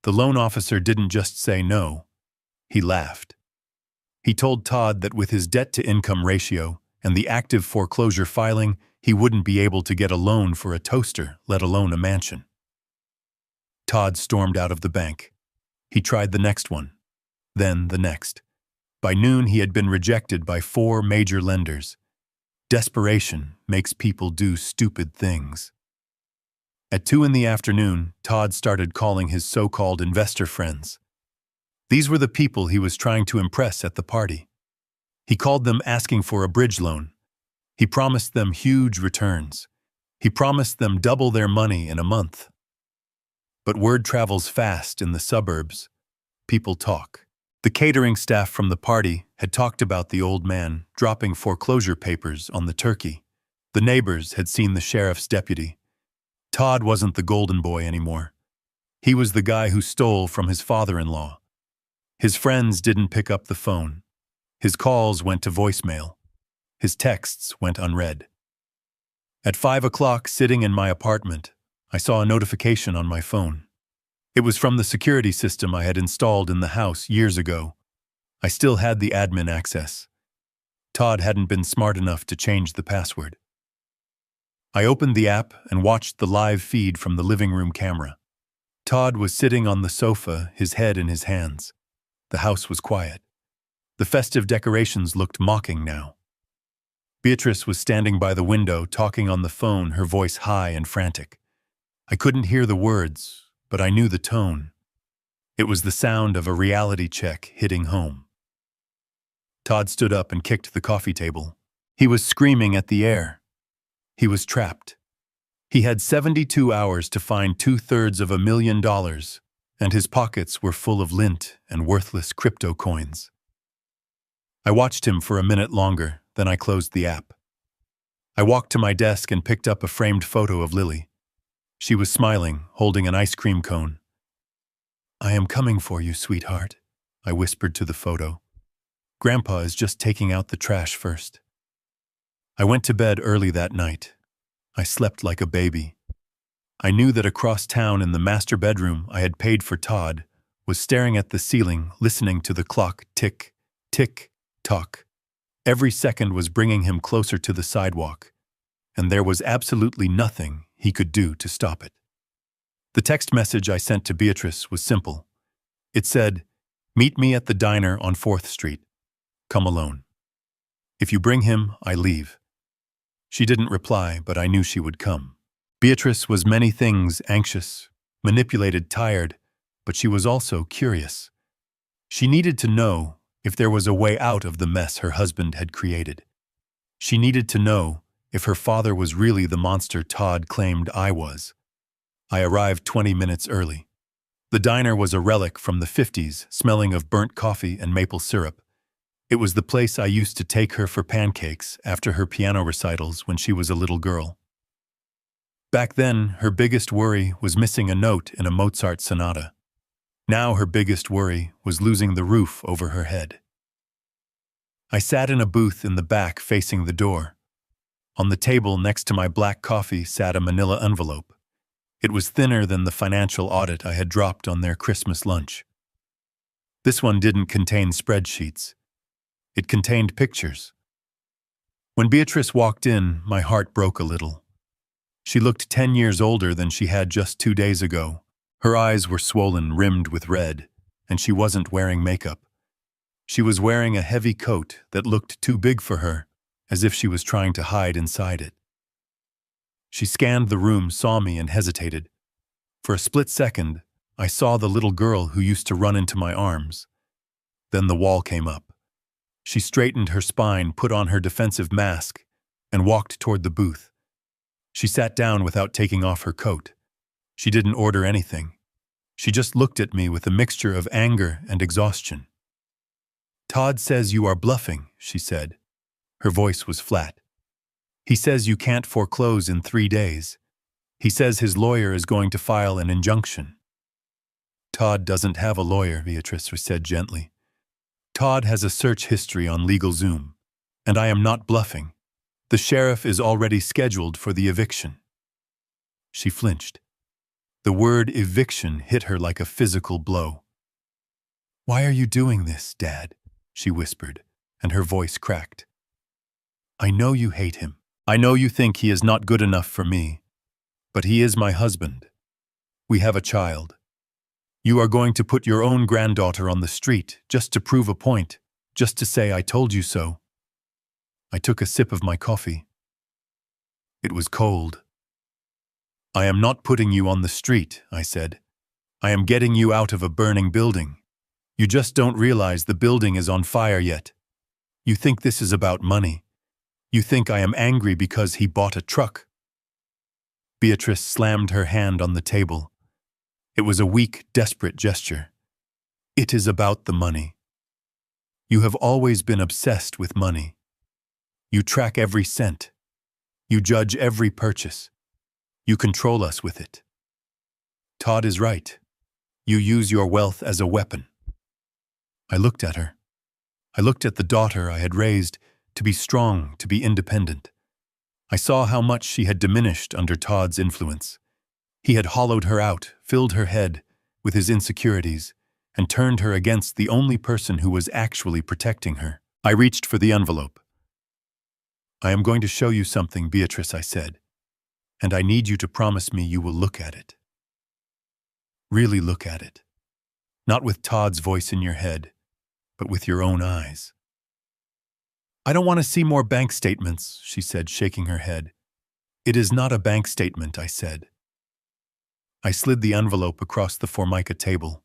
The loan officer didn't just say no. He laughed. He told Todd that with his debt-to-income ratio and the active foreclosure filing, he wouldn't be able to get a loan for a toaster, let alone a mansion. Todd stormed out of the bank. He tried the next one, then the next. By noon, he had been rejected by 4 major lenders. Desperation makes people do stupid things. At 2 in the afternoon, Todd started calling his so-called investor friends. These were the people he was trying to impress at the party. He called them asking for a bridge loan. He promised them huge returns. He promised them double their money in a month. But word travels fast in the suburbs. People talk. The catering staff from the party had talked about the old man dropping foreclosure papers on the turkey. The neighbors had seen the sheriff's deputy. Todd wasn't the golden boy anymore. He was the guy who stole from his father-in-law. His friends didn't pick up the phone. His calls went to voicemail. His texts went unread. At 5 o'clock, sitting in my apartment, I saw a notification on my phone. It was from the security system I had installed in the house years ago. I still had the admin access. Todd hadn't been smart enough to change the password. I opened the app and watched the live feed from the living room camera. Todd was sitting on the sofa, his head in his hands. The house was quiet. The festive decorations looked mocking now. Beatrice was standing by the window, talking on the phone, her voice high and frantic. I couldn't hear the words, but I knew the tone. It was the sound of a reality check hitting home. Todd stood up and kicked the coffee table. He was screaming at the air. He was trapped. He had 72 hours to find $250,000, and his pockets were full of lint and worthless crypto coins. I watched him for a minute longer, then I closed the app. I walked to my desk and picked up a framed photo of Lily. She was smiling, holding an ice cream cone. "I am coming for you, sweetheart," I whispered to the photo. "Grandpa is just taking out the trash first." I went to bed early that night. I slept like a baby. I knew that across town in the master bedroom I had paid for Todd was staring at the ceiling, listening to the clock tick, tick, tock. Every second was bringing him closer to the sidewalk, and there was absolutely nothing he could do to stop it. The text message I sent to Beatrice was simple. It said, "Meet me at the diner on 4th Street. Come alone. If you bring him, I leave." She didn't reply, but I knew she would come. Beatrice was many things: anxious, manipulated, tired, but she was also curious. She needed to know if there was a way out of the mess her husband had created. She needed to know if her father was really the monster Todd claimed I was. I arrived 20 minutes early. The diner was a relic from the 50s, smelling of burnt coffee and maple syrup. It was the place I used to take her for pancakes after her piano recitals when she was a little girl. Back then, her biggest worry was missing a note in a Mozart sonata. Now her biggest worry was losing the roof over her head. I sat in a booth in the back facing the door. On the table next to my black coffee sat a manila envelope. It was thinner than the financial audit I had dropped on their Christmas lunch. This one didn't contain spreadsheets. It contained pictures. When Beatrice walked in, my heart broke a little. She looked 10 years older than she had just 2 days ago. Her eyes were swollen, rimmed with red, and she wasn't wearing makeup. She was wearing a heavy coat that looked too big for her, as if she was trying to hide inside it. She scanned the room, saw me, and hesitated. For a split second, I saw the little girl who used to run into my arms. Then the wall came up. She straightened her spine, put on her defensive mask, and walked toward the booth. She sat down without taking off her coat. She didn't order anything. She just looked at me with a mixture of anger and exhaustion. "Todd says you are bluffing," she said. Her voice was flat. "He says you can't foreclose in 3 days. He says his lawyer is going to file an injunction." "Todd doesn't have a lawyer," Beatrice said gently. "Todd has a search history on LegalZoom, and I am not bluffing. The sheriff is already scheduled for the eviction." She flinched. The word eviction hit her like a physical blow. "Why are you doing this, Dad?" she whispered, and her voice cracked. "I know you hate him. I know you think he is not good enough for me. But he is my husband. We have a child. You are going to put your own granddaughter on the street just to prove a point, just to say I told you so." I took a sip of my coffee. It was cold. "I am not putting you on the street," I said. "I am getting you out of a burning building. You just don't realize the building is on fire yet. You think this is about money. You think I am angry because he bought a truck." Beatrice slammed her hand on the table. It was a weak, desperate gesture. "It is about the money. You have always been obsessed with money. You track every cent. You judge every purchase. You control us with it. Todd is right. You use your wealth as a weapon." I looked at her. I looked at the daughter I had raised to be strong, to be independent. I saw how much she had diminished under Todd's influence. He had hollowed her out, filled her head with his insecurities, and turned her against the only person who was actually protecting her. I reached for the envelope. "I am going to show you something, Beatrice," I said, "and I need you to promise me you will look at it. Really look at it. Not with Todd's voice in your head, but with your own eyes." "I don't want to see more bank statements," she said, shaking her head. "It is not a bank statement," I said. I slid the envelope across the Formica table.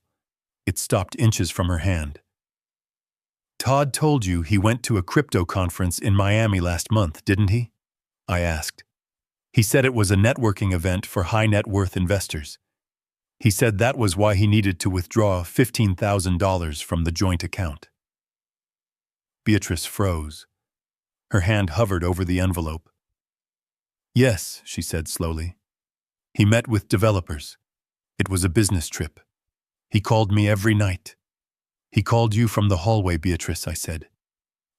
It stopped inches from her hand. "Todd told you he went to a crypto conference in Miami last month, didn't he?" I asked. "He said it was a networking event for high net worth investors. He said that was why he needed to withdraw $15,000 from the joint account." Beatrice froze. Her hand hovered over the envelope. "Yes," she said slowly. "He met with developers. It was a business trip. He called me every night." "He called you from the hallway, Beatrice," I said.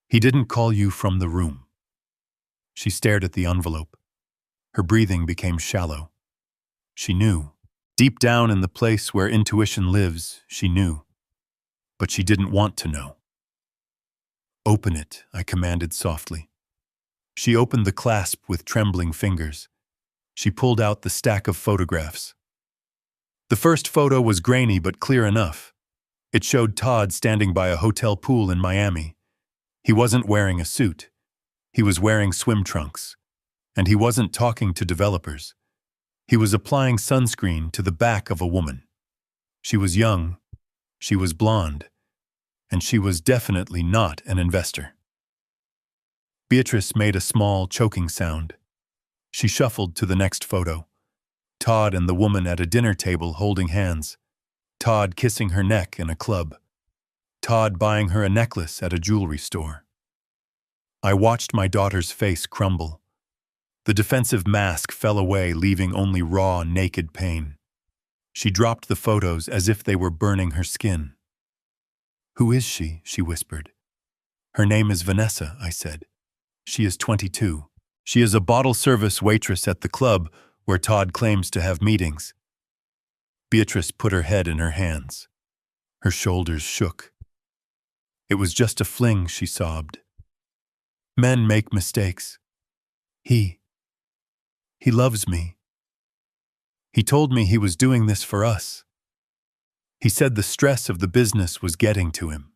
"He didn't call you from the room." She stared at the envelope. Her breathing became shallow. She knew. Deep down in the place where intuition lives, she knew. But she didn't want to know. "Open it," I commanded softly. She opened the clasp with trembling fingers. She pulled out the stack of photographs. The first photo was grainy but clear enough. It showed Todd standing by a hotel pool in Miami. He wasn't wearing a suit. He was wearing swim trunks. And he wasn't talking to developers. He was applying sunscreen to the back of a woman. She was young, she was blonde, and she was definitely not an investor. Beatrice made a small, choking sound. She shuffled to the next photo. Todd and the woman at a dinner table holding hands. Todd kissing her neck in a club. Todd buying her a necklace at a jewelry store. I watched my daughter's face crumble. The defensive mask fell away, leaving only raw, naked pain. She dropped the photos as if they were burning her skin. "Who is she?" she whispered. "Her name is Vanessa," I said. "She is 22. She is a bottle service waitress at the club where Todd claims to have meetings." Beatrice put her head in her hands. Her shoulders shook. "It was just a fling," she sobbed. "Men make mistakes. He loves me. He told me he was doing this for us. He said the stress of the business was getting to him."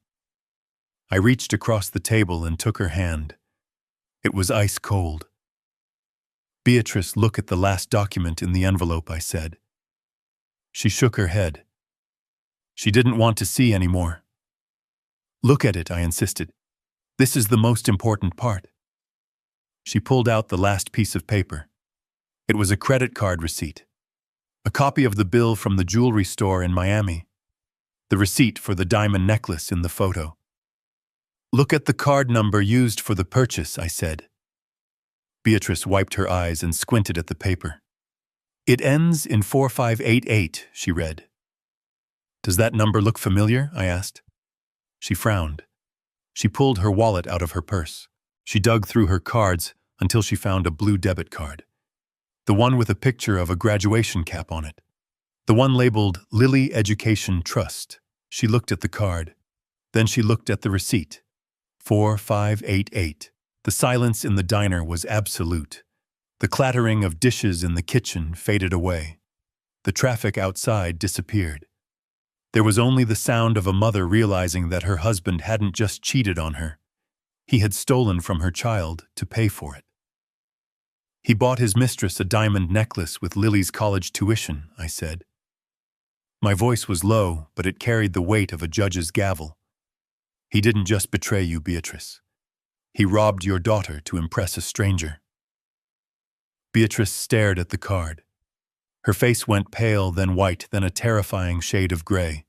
I reached across the table and took her hand. It was ice cold. "Beatrice, look at the last document in the envelope," I said. She shook her head. She didn't want to see any more. "Look at it," I insisted. "This is the most important part." She pulled out the last piece of paper. It was a credit card receipt. A copy of the bill from the jewelry store in Miami. The receipt for the diamond necklace in the photo. "Look at the card number used for the purchase," I said. Beatrice wiped her eyes and squinted at the paper. "It ends in 4588, she read. "Does that number look familiar?" I asked. She frowned. She pulled her wallet out of her purse. She dug through her cards until she found a blue debit card. The one with a picture of a graduation cap on it. The one labeled Lilly Education Trust. She looked at the card. Then she looked at the receipt. 4588. The silence in the diner was absolute. The clattering of dishes in the kitchen faded away. The traffic outside disappeared. There was only the sound of a mother realizing that her husband hadn't just cheated on her. He had stolen from her child to pay for it. "He bought his mistress a diamond necklace with Lily's college tuition," I said. My voice was low, but it carried the weight of a judge's gavel. "He didn't just betray you, Beatrice. He robbed your daughter to impress a stranger." Beatrice stared at the card. Her face went pale, then white, then a terrifying shade of gray.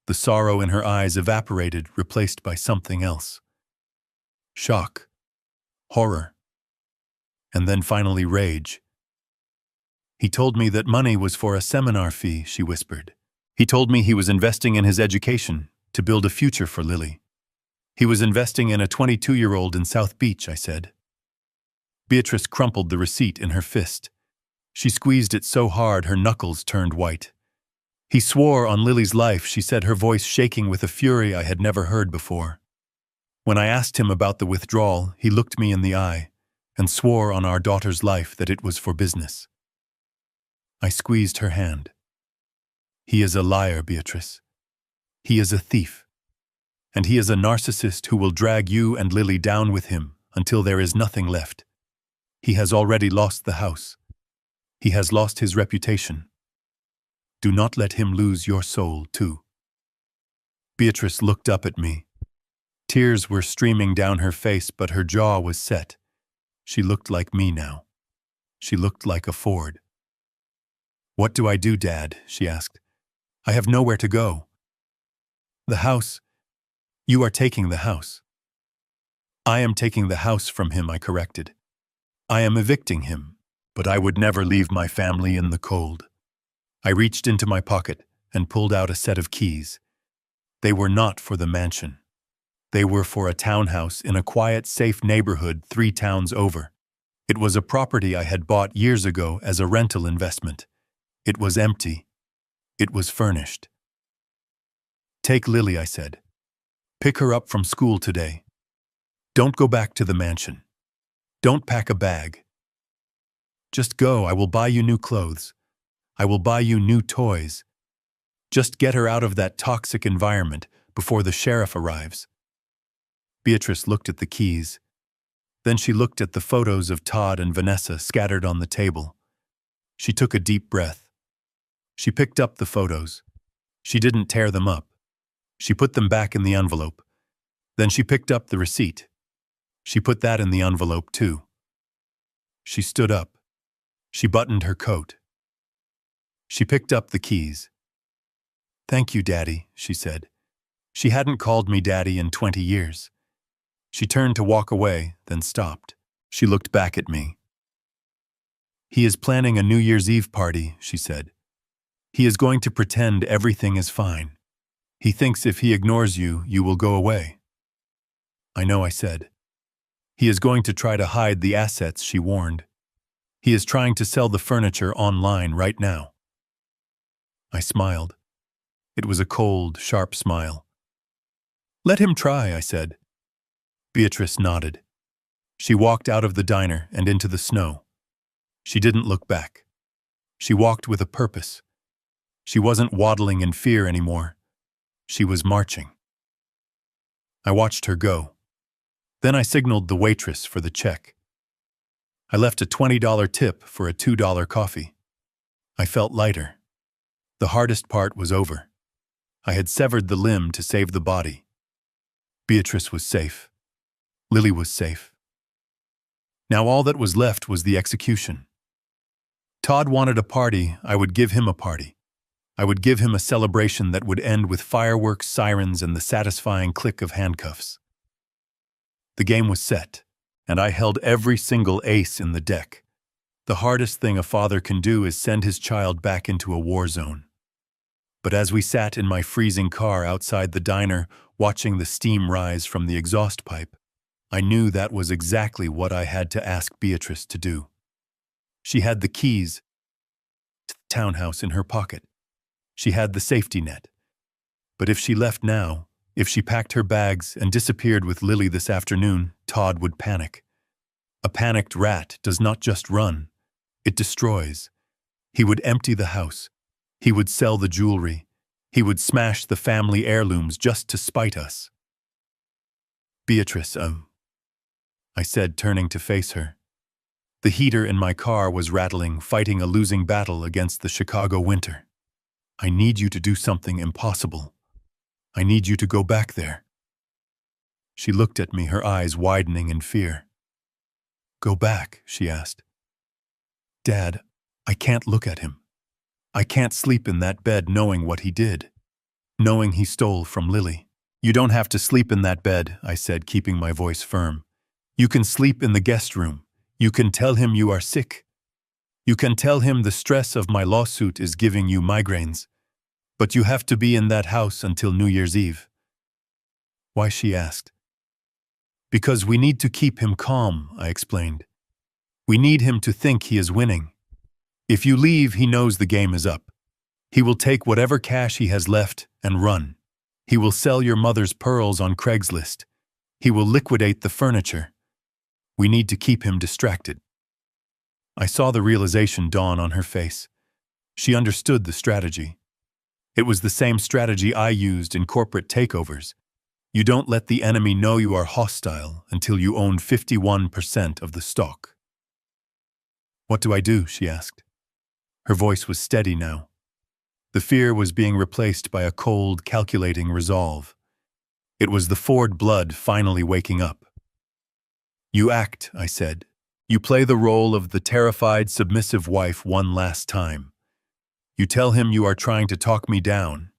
The sorrow in her eyes evaporated, replaced by something else. Shock. Horror. And then finally rage. "He told me that money was for a seminar fee," she whispered. "He told me he was investing in his education, to build a future for Lily. He was investing in a 22-year-old in South Beach," I said. Beatrice crumpled the receipt in her fist. She squeezed it so hard her knuckles turned white. "He swore on Lily's life," she said, her voice shaking with a fury I had never heard before. "When I asked him about the withdrawal, he looked me in the eye and swore on our daughter's life that it was for business." I squeezed her hand. "He is a liar, Beatrice. He is a thief. And he is a narcissist who will drag you and Lily down with him until there is nothing left. He has already lost the house. He has lost his reputation. Do not let him lose your soul, too." Beatrice looked up at me. Tears were streaming down her face, but her jaw was set. She looked like me now. She looked like a Ford. "What do I do, Dad?" she asked. "I have nowhere to go." "The house. You are taking the house." "I am taking the house from him," I corrected. "I am evicting him, but I would never leave my family in the cold." I reached into my pocket and pulled out a set of keys. They were not for the mansion. They were for a townhouse in a quiet, safe neighborhood 3 towns over. It was a property I had bought years ago as a rental investment. It was empty. It was furnished. "Take Lily," I said. "Pick her up from school today. Don't go back to the mansion. Don't pack a bag. Just go. I will buy you new clothes. I will buy you new toys. Just get her out of that toxic environment before the sheriff arrives." Beatrice looked at the keys. Then she looked at the photos of Todd and Vanessa scattered on the table. She took a deep breath. She picked up the photos. She didn't tear them up. She put them back in the envelope. Then she picked up the receipt. She put that in the envelope too. She stood up. She buttoned her coat. She picked up the keys. "Thank you, Daddy," she said. She hadn't called me Daddy in 20 years. She turned to walk away, then stopped. She looked back at me. "He is planning a New Year's Eve party," she said. "He is going to pretend everything is fine. He thinks if he ignores you, you will go away." "I know," I said. "He is going to try to hide the assets," she warned. "He is trying to sell the furniture online right now." I smiled. It was a cold, sharp smile. "Let him try," I said. Beatrice nodded. She walked out of the diner and into the snow. She didn't look back. She walked with a purpose. She wasn't waddling in fear anymore. She was marching. I watched her go. Then I signaled the waitress for the check. I left a $20 tip for a $2 coffee. I felt lighter. The hardest part was over. I had severed the limb to save the body. Beatrice was safe. Lily was safe. Now all that was left was the execution. Todd wanted a party. I would give him a party. I would give him a celebration that would end with fireworks, sirens, and the satisfying click of handcuffs. The game was set, and I held every single ace in the deck. The hardest thing a father can do is send his child back into a war zone. But as we sat in my freezing car outside the diner, watching the steam rise from the exhaust pipe, I knew that was exactly what I had to ask Beatrice to do. She had the keys to the townhouse in her pocket. She had the safety net. But if she left now, if she packed her bags and disappeared with Lily this afternoon, Todd would panic. A panicked rat does not just run, it destroys. He would empty the house. He would sell the jewelry. He would smash the family heirlooms just to spite us. "Beatrice, I said, turning to face her. The heater in my car was rattling, fighting a losing battle against the Chicago winter. "I need you to do something impossible. I need you to go back there." She looked at me, her eyes widening in fear. "Go back?" she asked. "Dad, I can't look at him. I can't sleep in that bed knowing what he did, knowing he stole from Lily." "You don't have to sleep in that bed," I said, keeping my voice firm. "You can sleep in the guest room. You can tell him you are sick. You can tell him the stress of my lawsuit is giving you migraines. But you have to be in that house until New Year's Eve." "Why?" she asked. "Because we need to keep him calm," I explained. "We need him to think he is winning. If you leave, he knows the game is up. He will take whatever cash he has left and run. He will sell your mother's pearls on Craigslist. He will liquidate the furniture. We need to keep him distracted." I saw the realization dawn on her face. She understood the strategy. It was the same strategy I used in corporate takeovers. You don't let the enemy know you are hostile until you own 51% of the stock. "What do I do?" she asked. Her voice was steady now. The fear was being replaced by a cold, calculating resolve. It was the Ford blood finally waking up. "You act," I said. "You play the role of the terrified, submissive wife one last time. You tell him you are trying to talk me down.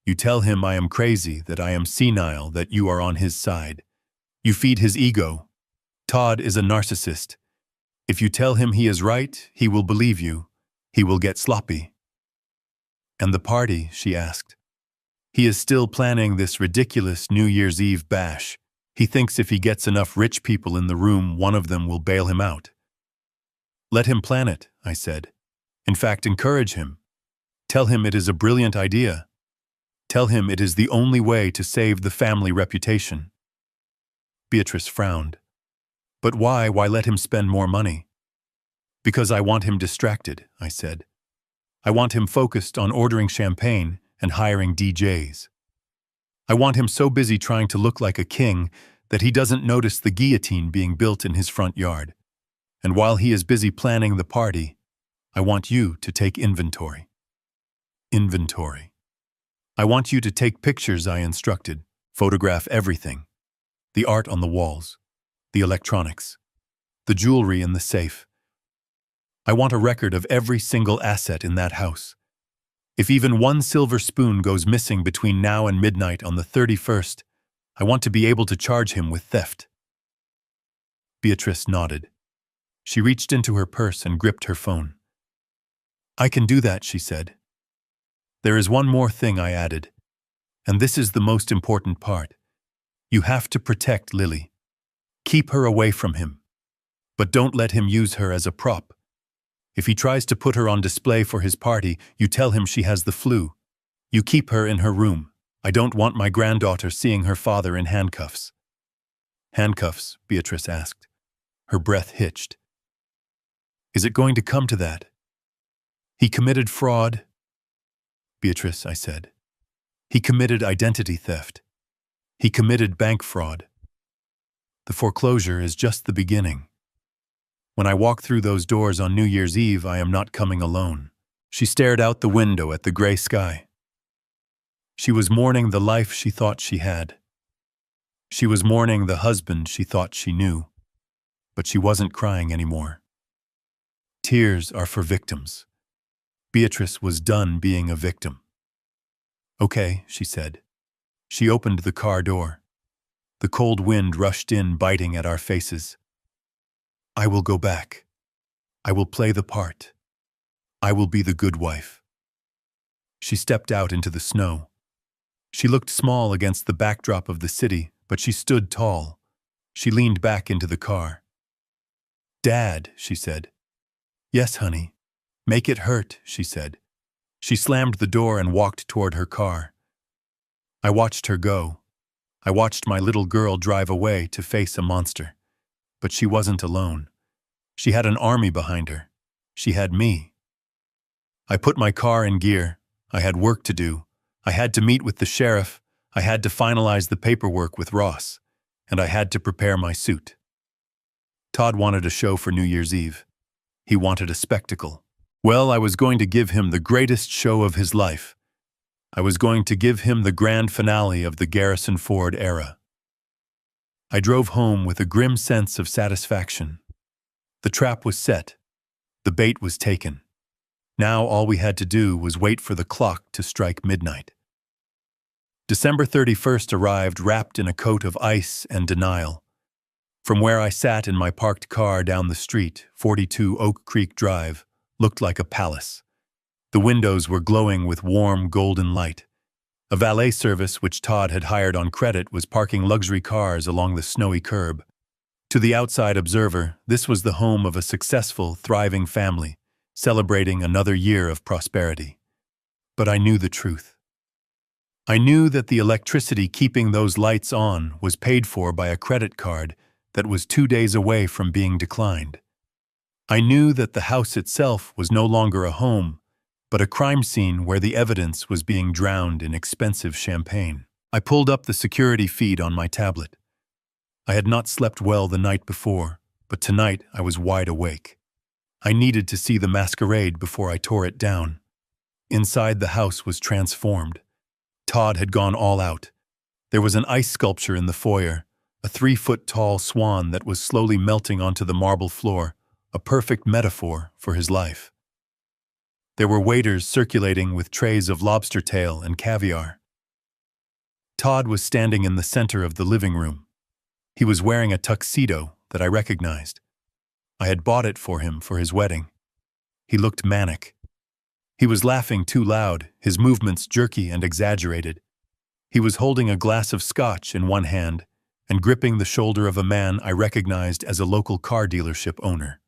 You tell him I am crazy, that I am senile, that you are on his side. You feed his ego. Todd is a narcissist. If you tell him he is right, he will believe you. He will get sloppy." "And the party?" she asked. "He is still planning this ridiculous New Year's Eve bash. He thinks if he gets enough rich people in the room, one of them will bail him out." "Let him plan it," I said. "In fact, encourage him. Tell him it is a brilliant idea. Tell him it is the only way to save the family reputation." Beatrice frowned. "But why? Why let him spend more money?" "Because I want him distracted," I said. "I want him focused on ordering champagne and hiring DJs. I want him so busy trying to look like a king that he doesn't notice the guillotine being built in his front yard. And while he is busy planning the party, I want you to take inventory." Inventory. I want you to take pictures, I instructed. Photograph everything. The art on the walls, the electronics, the jewelry in the safe. I want a record of every single asset in that house. If even one silver spoon goes missing between now and midnight on the 31st, I want to be able to charge him with theft. Beatrice nodded. She reached into her purse and gripped her phone. I can do that, she said. There is one more thing, I added, and this is the most important part. You have to protect Lily. Keep her away from him. But don't let him use her as a prop. If he tries to put her on display for his party, you tell him she has the flu. You keep her in her room. I don't want my granddaughter seeing her father in handcuffs. Handcuffs? Beatrice asked. Her breath hitched. Is it going to come to that? He committed fraud. Beatrice, I said. He committed identity theft. He committed bank fraud. The foreclosure is just the beginning. When I walk through those doors on New Year's Eve, I am not coming alone. She stared out the window at the gray sky. She was mourning the life she thought she had. She was mourning the husband she thought she knew. But she wasn't crying anymore. Tears are for victims. Beatrice was done being a victim. Okay, she said. She opened the car door. The cold wind rushed in, biting at our faces. I will go back. I will play the part. I will be the good wife. She stepped out into the snow. She looked small against the backdrop of the city, but she stood tall. She leaned back into the car. Dad, she said. Yes, honey. Make it hurt, she said. She slammed the door and walked toward her car. I watched her go. I watched my little girl drive away to face a monster. But she wasn't alone. She had an army behind her. She had me. I put my car in gear. I had work to do. I had to meet with the sheriff. I had to finalize the paperwork with Ross. And I had to prepare my suit. Todd wanted a show for New Year's Eve. He wanted a spectacle. Well, I was going to give him the greatest show of his life. I was going to give him the grand finale of the Garrison Ford era. I drove home with a grim sense of satisfaction. The trap was set. The bait was taken. Now all we had to do was wait for the clock to strike midnight. December 31st arrived wrapped in a coat of ice and denial. From where I sat in my parked car down the street, 42 Oak Creek Drive, looked like a palace. The windows were glowing with warm, golden light. A valet service which Todd had hired on credit was parking luxury cars along the snowy curb. To the outside observer, this was the home of a successful, thriving family, celebrating another year of prosperity. But I knew the truth. I knew that the electricity keeping those lights on was paid for by a credit card that was 2 days away from being declined. I knew that the house itself was no longer a home, but a crime scene where the evidence was being drowned in expensive champagne. I pulled up the security feed on my tablet. I had not slept well the night before, but tonight I was wide awake. I needed to see the masquerade before I tore it down. Inside, the house was transformed. Todd had gone all out. There was an ice sculpture in the foyer, a 3-foot-tall swan that was slowly melting onto the marble floor, a perfect metaphor for his life. There were waiters circulating with trays of lobster tail and caviar. Todd was standing in the center of the living room. He was wearing a tuxedo that I recognized. I had bought it for him for his wedding. He looked manic. He was laughing too loud, his movements jerky and exaggerated. He was holding a glass of scotch in one hand and gripping the shoulder of a man I recognized as a local car dealership owner.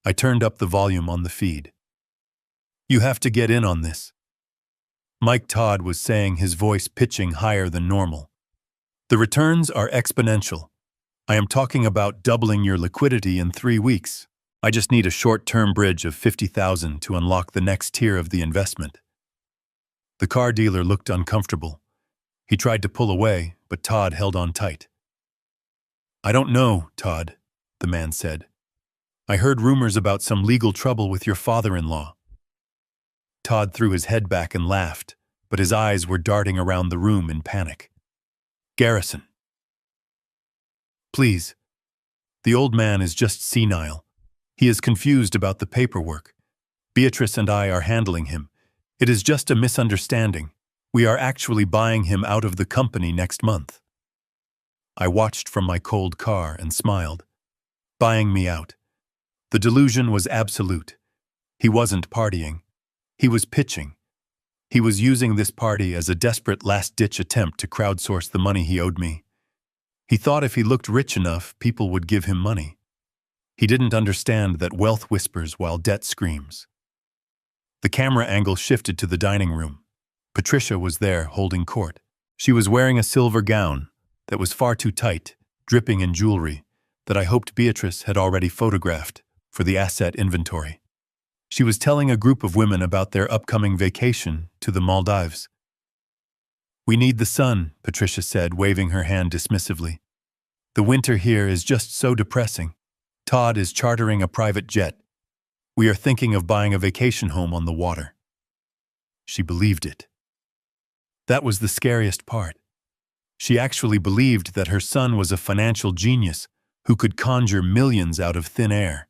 I turned up the volume on the feed. You have to get in on this. Mike Todd was saying, his voice pitching higher than normal. The returns are exponential. I am talking about doubling your liquidity in 3 weeks. I just need a short-term bridge of $50,000 to unlock the next tier of the investment. The car dealer looked uncomfortable. He tried to pull away, but Todd held on tight. I don't know, Todd, the man said. I heard rumors about some legal trouble with your father-in-law. Todd threw his head back and laughed, but his eyes were darting around the room in panic. Garrison. Please. The old man is just senile. He is confused about the paperwork. Beatrice and I are handling him. It is just a misunderstanding. We are actually buying him out of the company next month. I watched from my cold car and smiled. Buying me out. The delusion was absolute. He wasn't partying. He was pitching. He was using this party as a desperate last-ditch attempt to crowdsource the money he owed me. He thought if he looked rich enough, people would give him money. He didn't understand that wealth whispers while debt screams. The camera angle shifted to the dining room. Patricia was there, holding court. She was wearing a silver gown that was far too tight, dripping in jewelry that I hoped Beatrice had already photographed for the asset inventory. She was telling a group of women about their upcoming vacation to the Maldives. "We need the sun," Patricia said, waving her hand dismissively. "The winter here is just so depressing. Todd is chartering a private jet. We are thinking of buying a vacation home on the water." She believed it. That was the scariest part. She actually believed that her son was a financial genius who could conjure millions out of thin air.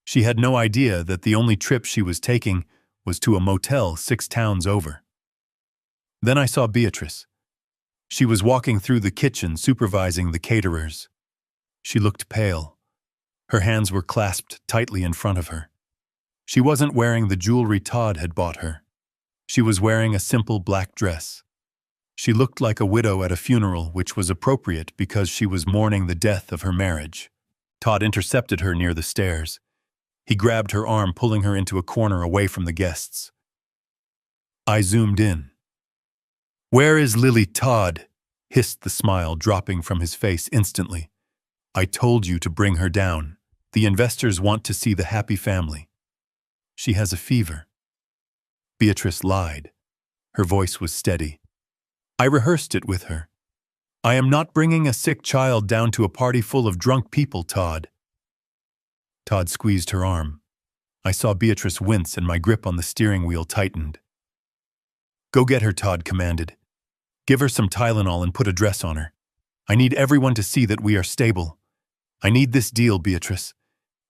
She had no idea that the only trip she was taking was to a motel 6 towns over. Then I saw Beatrice. She was walking through the kitchen supervising the caterers. She looked pale. Her hands were clasped tightly in front of her. She wasn't wearing the jewelry Todd had bought her. She was wearing a simple black dress. She looked like a widow at a funeral, which was appropriate because she was mourning the death of her marriage. Todd intercepted her near the stairs. He grabbed her arm, pulling her into a corner away from the guests. I zoomed in. "Where is Lily Todd?" hissed the smile dropping from his face instantly. "I told you to bring her down. The investors want to see the happy family." "She has a fever." Beatrice lied. Her voice was steady. "I rehearsed it with her. I am not bringing a sick child down to a party full of drunk people, Todd." Todd squeezed her arm. I saw Beatrice wince and my grip on the steering wheel tightened. "Go get her," Todd commanded. "Give her some Tylenol and put a dress on her. I need everyone to see that we are stable. I need this deal, Beatrice.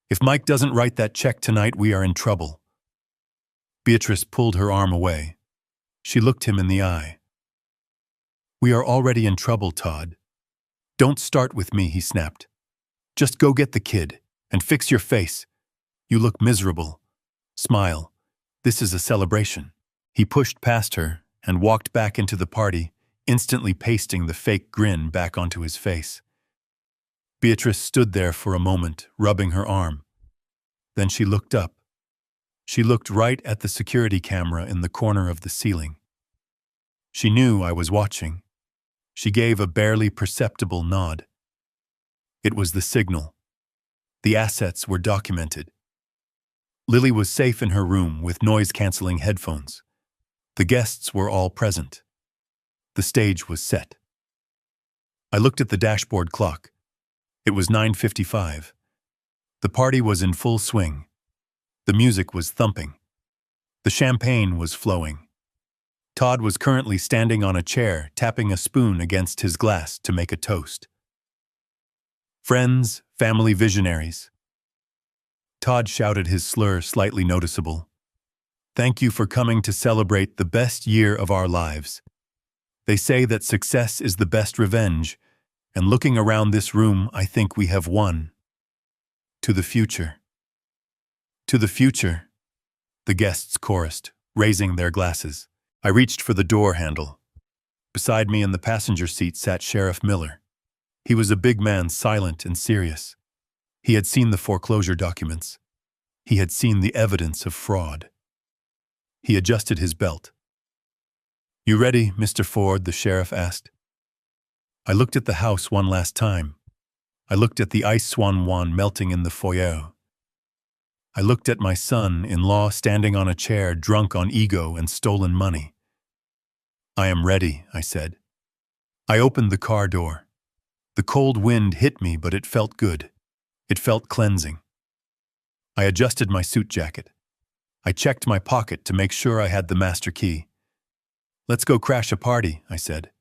If Mike doesn't write that check tonight, we are in trouble." Beatrice pulled her arm away. She looked him in the eye. "We are already in trouble, Todd. Don't start with me," he snapped. "Just go get the kid, and fix your face. You look miserable. Smile. This is a celebration." He pushed past her and walked back into the party, instantly pasting the fake grin back onto his face. Beatrice stood there for a moment, rubbing her arm. Then she looked up. She looked right at the security camera in the corner of the ceiling. She knew I was watching. She gave a barely perceptible nod. It was the signal. The assets were documented. Lily was safe in her room with noise-canceling headphones. The guests were all present. The stage was set. I looked at the dashboard clock. It was 9:55. The party was in full swing. The music was thumping. The champagne was flowing. Todd was currently standing on a chair, tapping a spoon against his glass to make a toast. "Friends, family visionaries." Todd shouted, his slur slightly noticeable. "Thank you for coming to celebrate the best year of our lives. They say that success is the best revenge, and looking around this room, I think we have won. To the future." "To the future," the guests chorused, raising their glasses. I reached for the door handle. Beside me in the passenger seat sat Sheriff Miller. He was a big man, silent and serious. He had seen the foreclosure documents. He had seen the evidence of fraud. He adjusted his belt. "You ready, Mr. Ford?" the sheriff asked. I looked at the house one last time. I looked at the ice swan melting in the foyer. I looked at my son-in-law standing on a chair, drunk on ego and stolen money. "I am ready," I said. I opened the car door. The cold wind hit me, but it felt good. It felt cleansing. I adjusted my suit jacket. I checked my pocket to make sure I had the master key. Let's go crash a party, I said.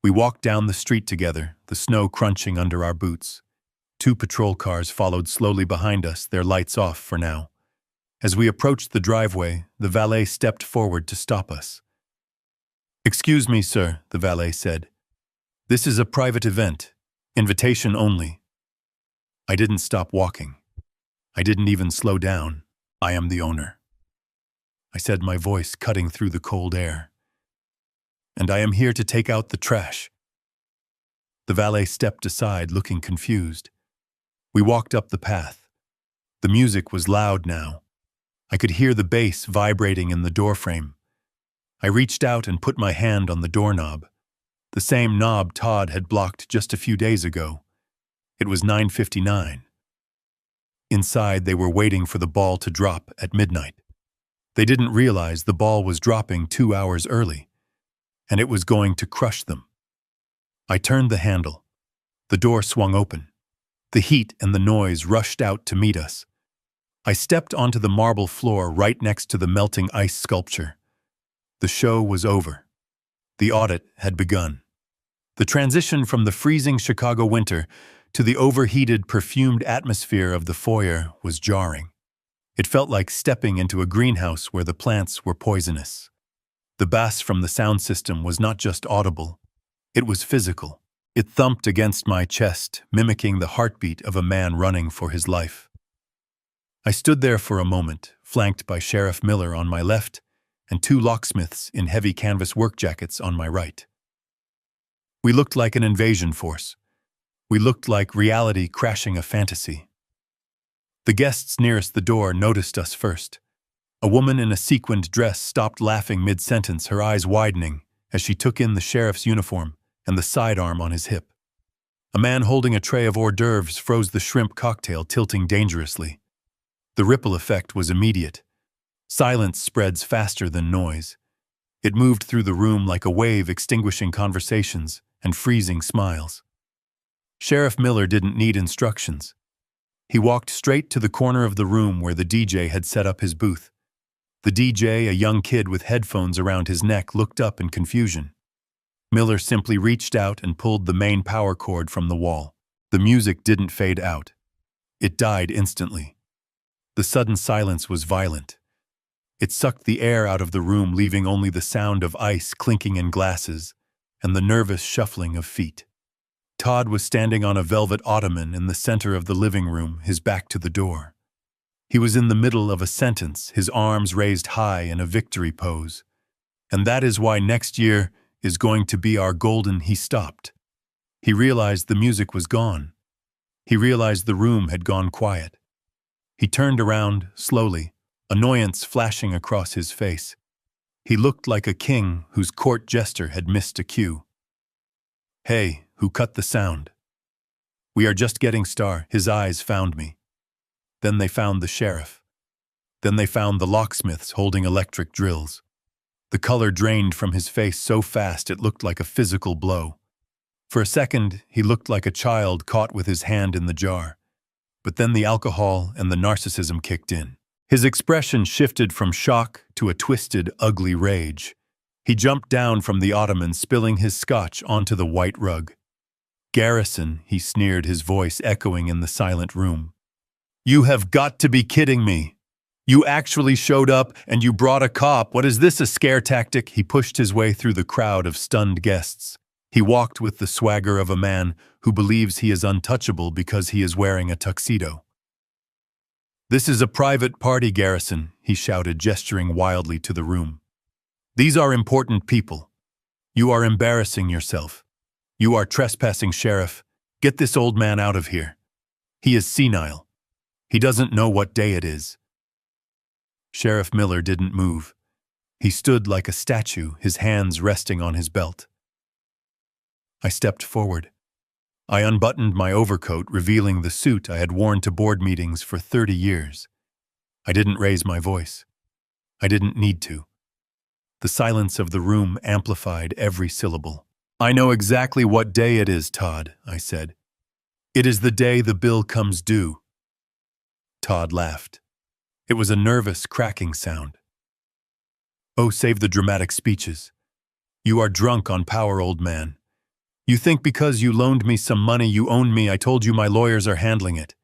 We walked down the street together, the snow crunching under our boots. 2 patrol cars followed slowly behind us, their lights off for now. As we approached the driveway, the valet stepped forward to stop us. "Excuse me, sir," the valet said. "This is a private event. Invitation only." I didn't stop walking. I didn't even slow down. "I am the owner," I said, my voice cutting through the cold air. "And I am here to take out the trash." The valet stepped aside, looking confused. We walked up the path. The music was loud now. I could hear the bass vibrating in the doorframe. I reached out and put my hand on the doorknob, the same knob Todd had blocked just a few days ago. It was 9:59. Inside, they were waiting for the ball to drop at midnight. They didn't realize the ball was dropping 2 hours early, and it was going to crush them. I turned the handle. The door swung open. The heat and the noise rushed out to meet us. I stepped onto the marble floor right next to the melting ice sculpture. The show was over. The audit had begun. The transition from the freezing Chicago winter to the overheated, perfumed atmosphere of the foyer was jarring. It felt like stepping into a greenhouse where the plants were poisonous. The bass from the sound system was not just audible, it was physical. It thumped against my chest, mimicking the heartbeat of a man running for his life. I stood there for a moment, flanked by Sheriff Miller on my left and 2 locksmiths in heavy canvas work jackets on my right. We looked like an invasion force. We looked like reality crashing a fantasy. The guests nearest the door noticed us first. A woman in a sequined dress stopped laughing mid-sentence, her eyes widening as she took in the sheriff's uniform and the sidearm on his hip. A man holding a tray of hors d'oeuvres froze the shrimp cocktail, tilting dangerously. The ripple effect was immediate. Silence spreads faster than noise. It moved through the room like a wave, extinguishing conversations and freezing smiles. Sheriff Miller didn't need instructions. He walked straight to the corner of the room where the DJ had set up his booth. The DJ, a young kid with headphones around his neck, looked up in confusion. Miller simply reached out and pulled the main power cord from the wall. The music didn't fade out. It died instantly. The sudden silence was violent. It sucked the air out of the room, leaving only the sound of ice clinking in glasses and the nervous shuffling of feet. Todd was standing on a velvet ottoman in the center of the living room, his back to the door. He was in the middle of a sentence, his arms raised high in a victory pose. "And that is why next year is going to be our golden—" He stopped. He realized the music was gone. He realized the room had gone quiet. He turned around slowly, annoyance flashing across his face. He looked like a king whose court jester had missed a cue. "Hey, who cut the sound? We are just getting started." His eyes found me. Then they found the sheriff. Then they found the locksmiths holding electric drills. The color drained from his face so fast it looked like a physical blow. For a second, he looked like a child caught with his hand in the jar. But then the alcohol and the narcissism kicked in. His expression shifted from shock to a twisted, ugly rage. He jumped down from the ottoman, spilling his scotch onto the white rug. "Garrison," he sneered, his voice echoing in the silent room. "You have got to be kidding me. You actually showed up and you brought a cop. What is this, a scare tactic?" He pushed his way through the crowd of stunned guests. He walked with the swagger of a man who believes he is untouchable because he is wearing a tuxedo. "This is a private party, Garrison," he shouted, gesturing wildly to the room. "These are important people. You are embarrassing yourself. You are trespassing, Sheriff. Get this old man out of here. He is senile. He doesn't know what day it is." Sheriff Miller didn't move. He stood like a statue, his hands resting on his belt. I stepped forward. I unbuttoned my overcoat, revealing the suit I had worn to board meetings for 30 years. I didn't raise my voice. I didn't need to. The silence of the room amplified every syllable. "I know exactly what day it is, Todd," I said. "It is the day the bill comes due." Todd laughed. It was a nervous, cracking sound. Oh, save the dramatic speeches. You are drunk on power, old man. You think because you loaned me some money you own me. I told you my lawyers are handling it.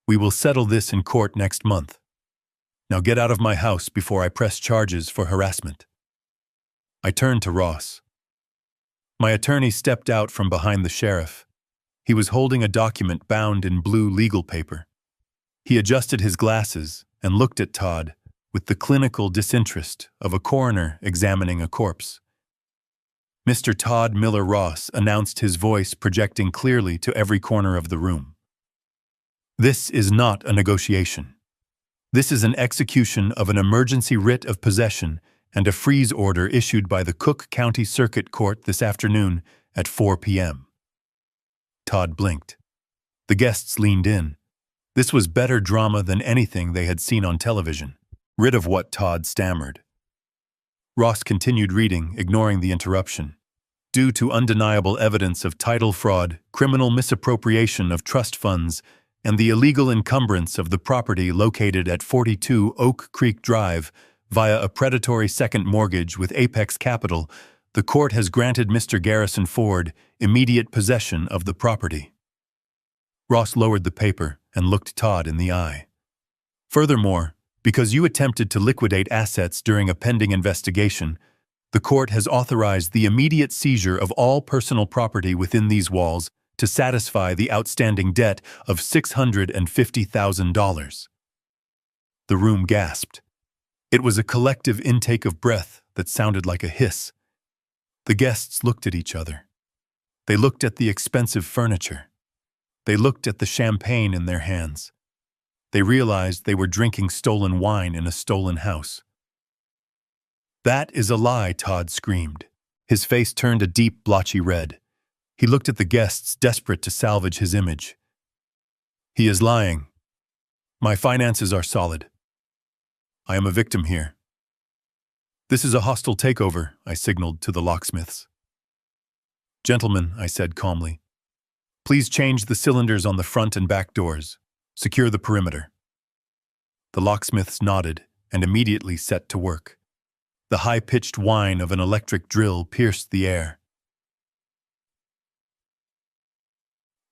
We will settle this in court next month. Now get out of my house before I press charges for harassment. I turned to Ross. My attorney stepped out from behind the sheriff. He was holding a document bound in blue legal paper. He adjusted his glasses and looked at Todd with the clinical disinterest of a coroner examining a corpse. Mr. Todd Miller Ross announced, his voice projecting clearly to every corner of the room. This is not a negotiation. This is an execution of an emergency writ of possession and a freeze order issued by the Cook County Circuit Court this afternoon at 4 p.m. Todd blinked. The guests leaned in. This was better drama than anything they had seen on television. Rid of what? Todd stammered. Ross continued reading, ignoring the interruption. Due to undeniable evidence of title fraud, criminal misappropriation of trust funds, and the illegal encumbrance of the property located at 42 Oak Creek Drive via a predatory second mortgage with Apex Capital, the court has granted Mr. Garrison Ford immediate possession of the property. Ross lowered the paper and looked Todd in the eye. Furthermore, because you attempted to liquidate assets during a pending investigation, the court has authorized the immediate seizure of all personal property within these walls to satisfy the outstanding debt of $650,000. The room gasped. It was a collective intake of breath that sounded like a hiss. The guests looked at each other. They looked at the expensive furniture. They looked at the champagne in their hands. They realized they were drinking stolen wine in a stolen house. That is a lie, Todd screamed. His face turned a deep, blotchy red. He looked at the guests, desperate to salvage his image. He is lying. My finances are solid. I am a victim here. This is a hostile takeover, I signaled to the locksmiths. Gentlemen, I said calmly, please change the cylinders on the front and back doors. Secure the perimeter. The locksmiths nodded and immediately set to work. The high-pitched whine of an electric drill pierced the air.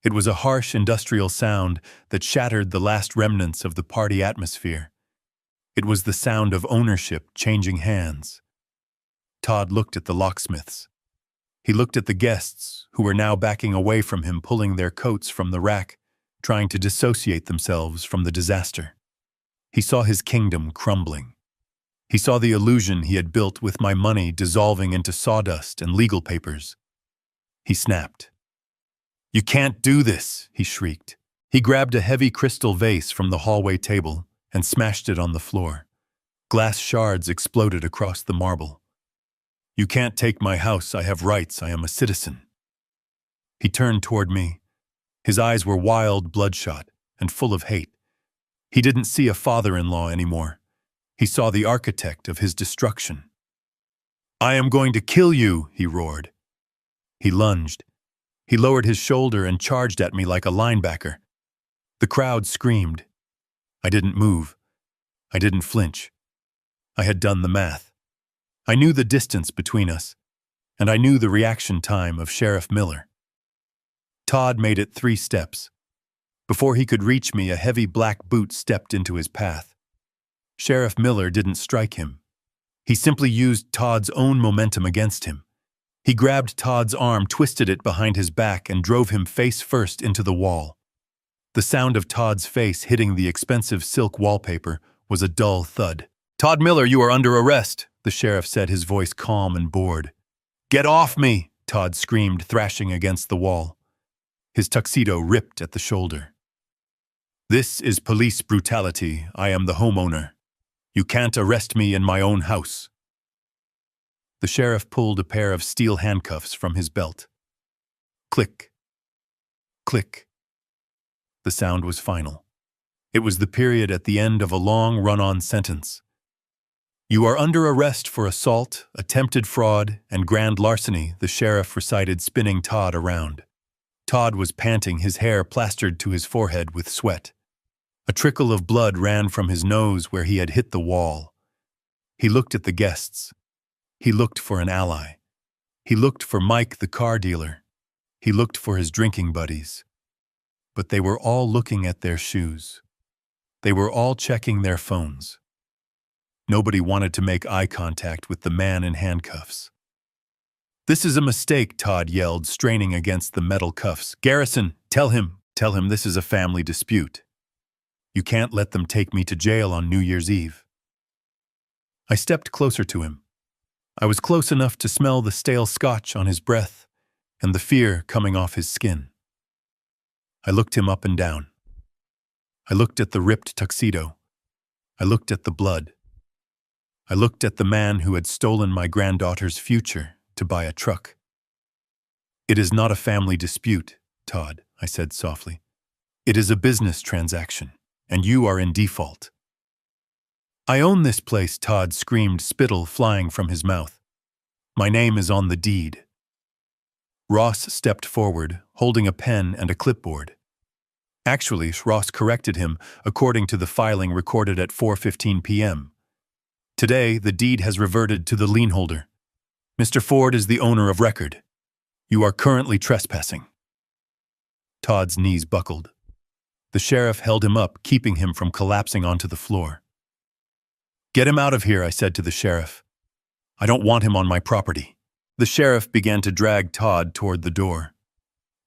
It was a harsh industrial sound that shattered the last remnants of the party atmosphere. It was the sound of ownership changing hands. Todd looked at the locksmiths. He looked at the guests, who were now backing away from him, pulling their coats from the rack, trying to dissociate themselves from the disaster. He saw his kingdom crumbling. He saw the illusion he had built with my money dissolving into sawdust and legal papers. He snapped. You can't do this, he shrieked. He grabbed a heavy crystal vase from the hallway table and smashed it on the floor. Glass shards exploded across the marble. You can't take my house. I have rights. I am a citizen. He turned toward me. His eyes were wild, bloodshot, and full of hate. He didn't see a father-in-law anymore. He saw the architect of his destruction. I am going to kill you, he roared. He lunged. He lowered his shoulder and charged at me like a linebacker. The crowd screamed. I didn't move. I didn't flinch. I had done the math. I knew the distance between us, and I knew the reaction time of Sheriff Miller. Todd made it 3 steps. Before he could reach me, a heavy black boot stepped into his path. Sheriff Miller didn't strike him. He simply used Todd's own momentum against him. He grabbed Todd's arm, twisted it behind his back, and drove him face first into the wall. The sound of Todd's face hitting the expensive silk wallpaper was a dull thud. Todd Miller, you are under arrest, the sheriff said, his voice calm and bored. Get off me, Todd screamed, thrashing against the wall. His tuxedo ripped at the shoulder. This is police brutality. I am the homeowner. You can't arrest me in my own house. The sheriff pulled a pair of steel handcuffs from his belt. Click. Click. The sound was final. It was the period at the end of a long run-on sentence. You are under arrest for assault, attempted fraud, and grand larceny, the sheriff recited, spinning Todd around. Todd was panting, his hair plastered to his forehead with sweat. A trickle of blood ran from his nose where he had hit the wall. He looked at the guests. He looked for an ally. He looked for Mike, the car dealer. He looked for his drinking buddies. But they were all looking at their shoes. They were all checking their phones. Nobody wanted to make eye contact with the man in handcuffs. "This is a mistake," Todd yelled, straining against the metal cuffs. "Garrison, tell him this is a family dispute. You can't let them take me to jail on New Year's Eve." I stepped closer to him. I was close enough to smell the stale scotch on his breath and the fear coming off his skin. I looked him up and down. I looked at the ripped tuxedo. I looked at the blood. I looked at the man who had stolen my granddaughter's future to buy a truck. "It is not a family dispute, Todd," I said softly. "It is a business transaction, and you are in default." "I own this place," Todd screamed, spittle flying from his mouth. "My name is on the deed." Ross stepped forward, holding a pen and a clipboard. Actually, Ross corrected him, according to the filing recorded at 4:15 p.m. "Today, the deed has reverted to the lien holder. Mr. Ford is the owner of record. You are currently trespassing." Todd's knees buckled. The sheriff held him up, keeping him from collapsing onto the floor. "Get him out of here," I said to the sheriff. "I don't want him on my property." The sheriff began to drag Todd toward the door.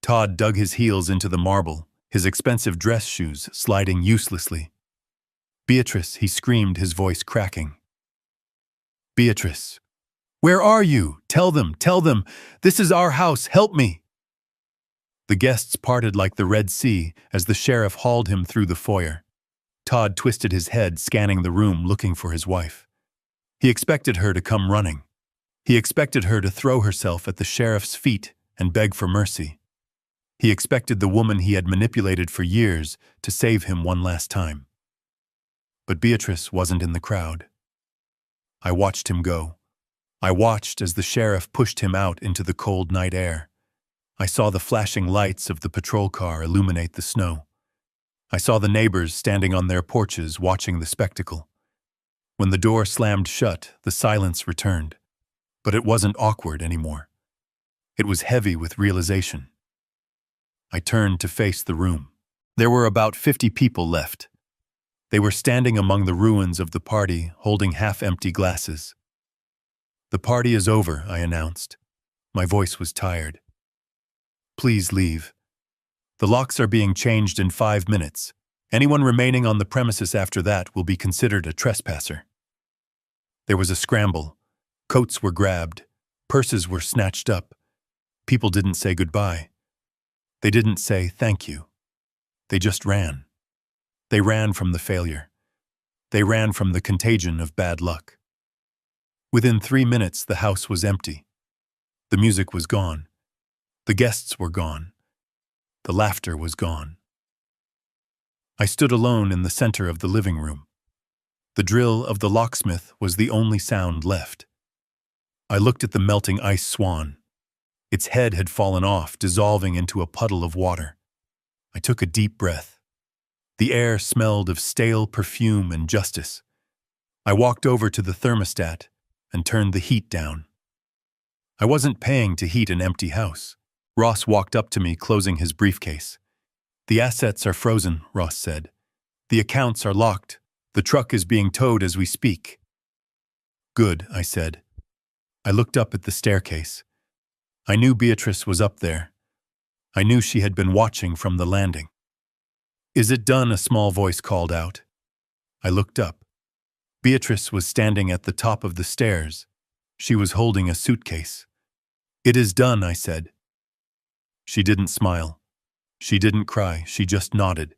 Todd dug his heels into the marble, his expensive dress shoes sliding uselessly. "Beatrice," he screamed, his voice cracking. "Beatrice, where are you? Tell them, this is our house, help me." The guests parted like the Red Sea as the sheriff hauled him through the foyer. Todd twisted his head, scanning the room, looking for his wife. He expected her to come running. He expected her to throw herself at the sheriff's feet and beg for mercy. He expected the woman he had manipulated for years to save him one last time. But Beatrice wasn't in the crowd. I watched him go. I watched as the sheriff pushed him out into the cold night air. I saw the flashing lights of the patrol car illuminate the snow. I saw the neighbors standing on their porches watching the spectacle. When the door slammed shut, the silence returned. But it wasn't awkward anymore. It was heavy with realization. I turned to face the room. There were about 50 people left. They were standing among the ruins of the party, holding half-empty glasses. "The party is over," I announced. My voice was tired. "Please leave. The locks are being changed in 5 minutes. Anyone remaining on the premises after that will be considered a trespasser." There was a scramble. Coats were grabbed. Purses were snatched up. People didn't say goodbye. They didn't say thank you. They just ran. They ran from the failure. They ran from the contagion of bad luck. Within 3 minutes, the house was empty. The music was gone. The guests were gone. The laughter was gone. I stood alone in the center of the living room. The drill of the locksmith was the only sound left. I looked at the melting ice swan. Its head had fallen off, dissolving into a puddle of water. I took a deep breath. The air smelled of stale perfume and justice. I walked over to the thermostat and turned the heat down. I wasn't paying to heat an empty house. Ross walked up to me, closing his briefcase. "The assets are frozen," Ross said. "The accounts are locked. The truck is being towed as we speak." "Good," I said. I looked up at the staircase. I knew Beatrice was up there. I knew she had been watching from the landing. "Is it done?" a small voice called out. I looked up. Beatrice was standing at the top of the stairs. She was holding a suitcase. "It is done," I said. She didn't smile. She didn't cry. She just nodded.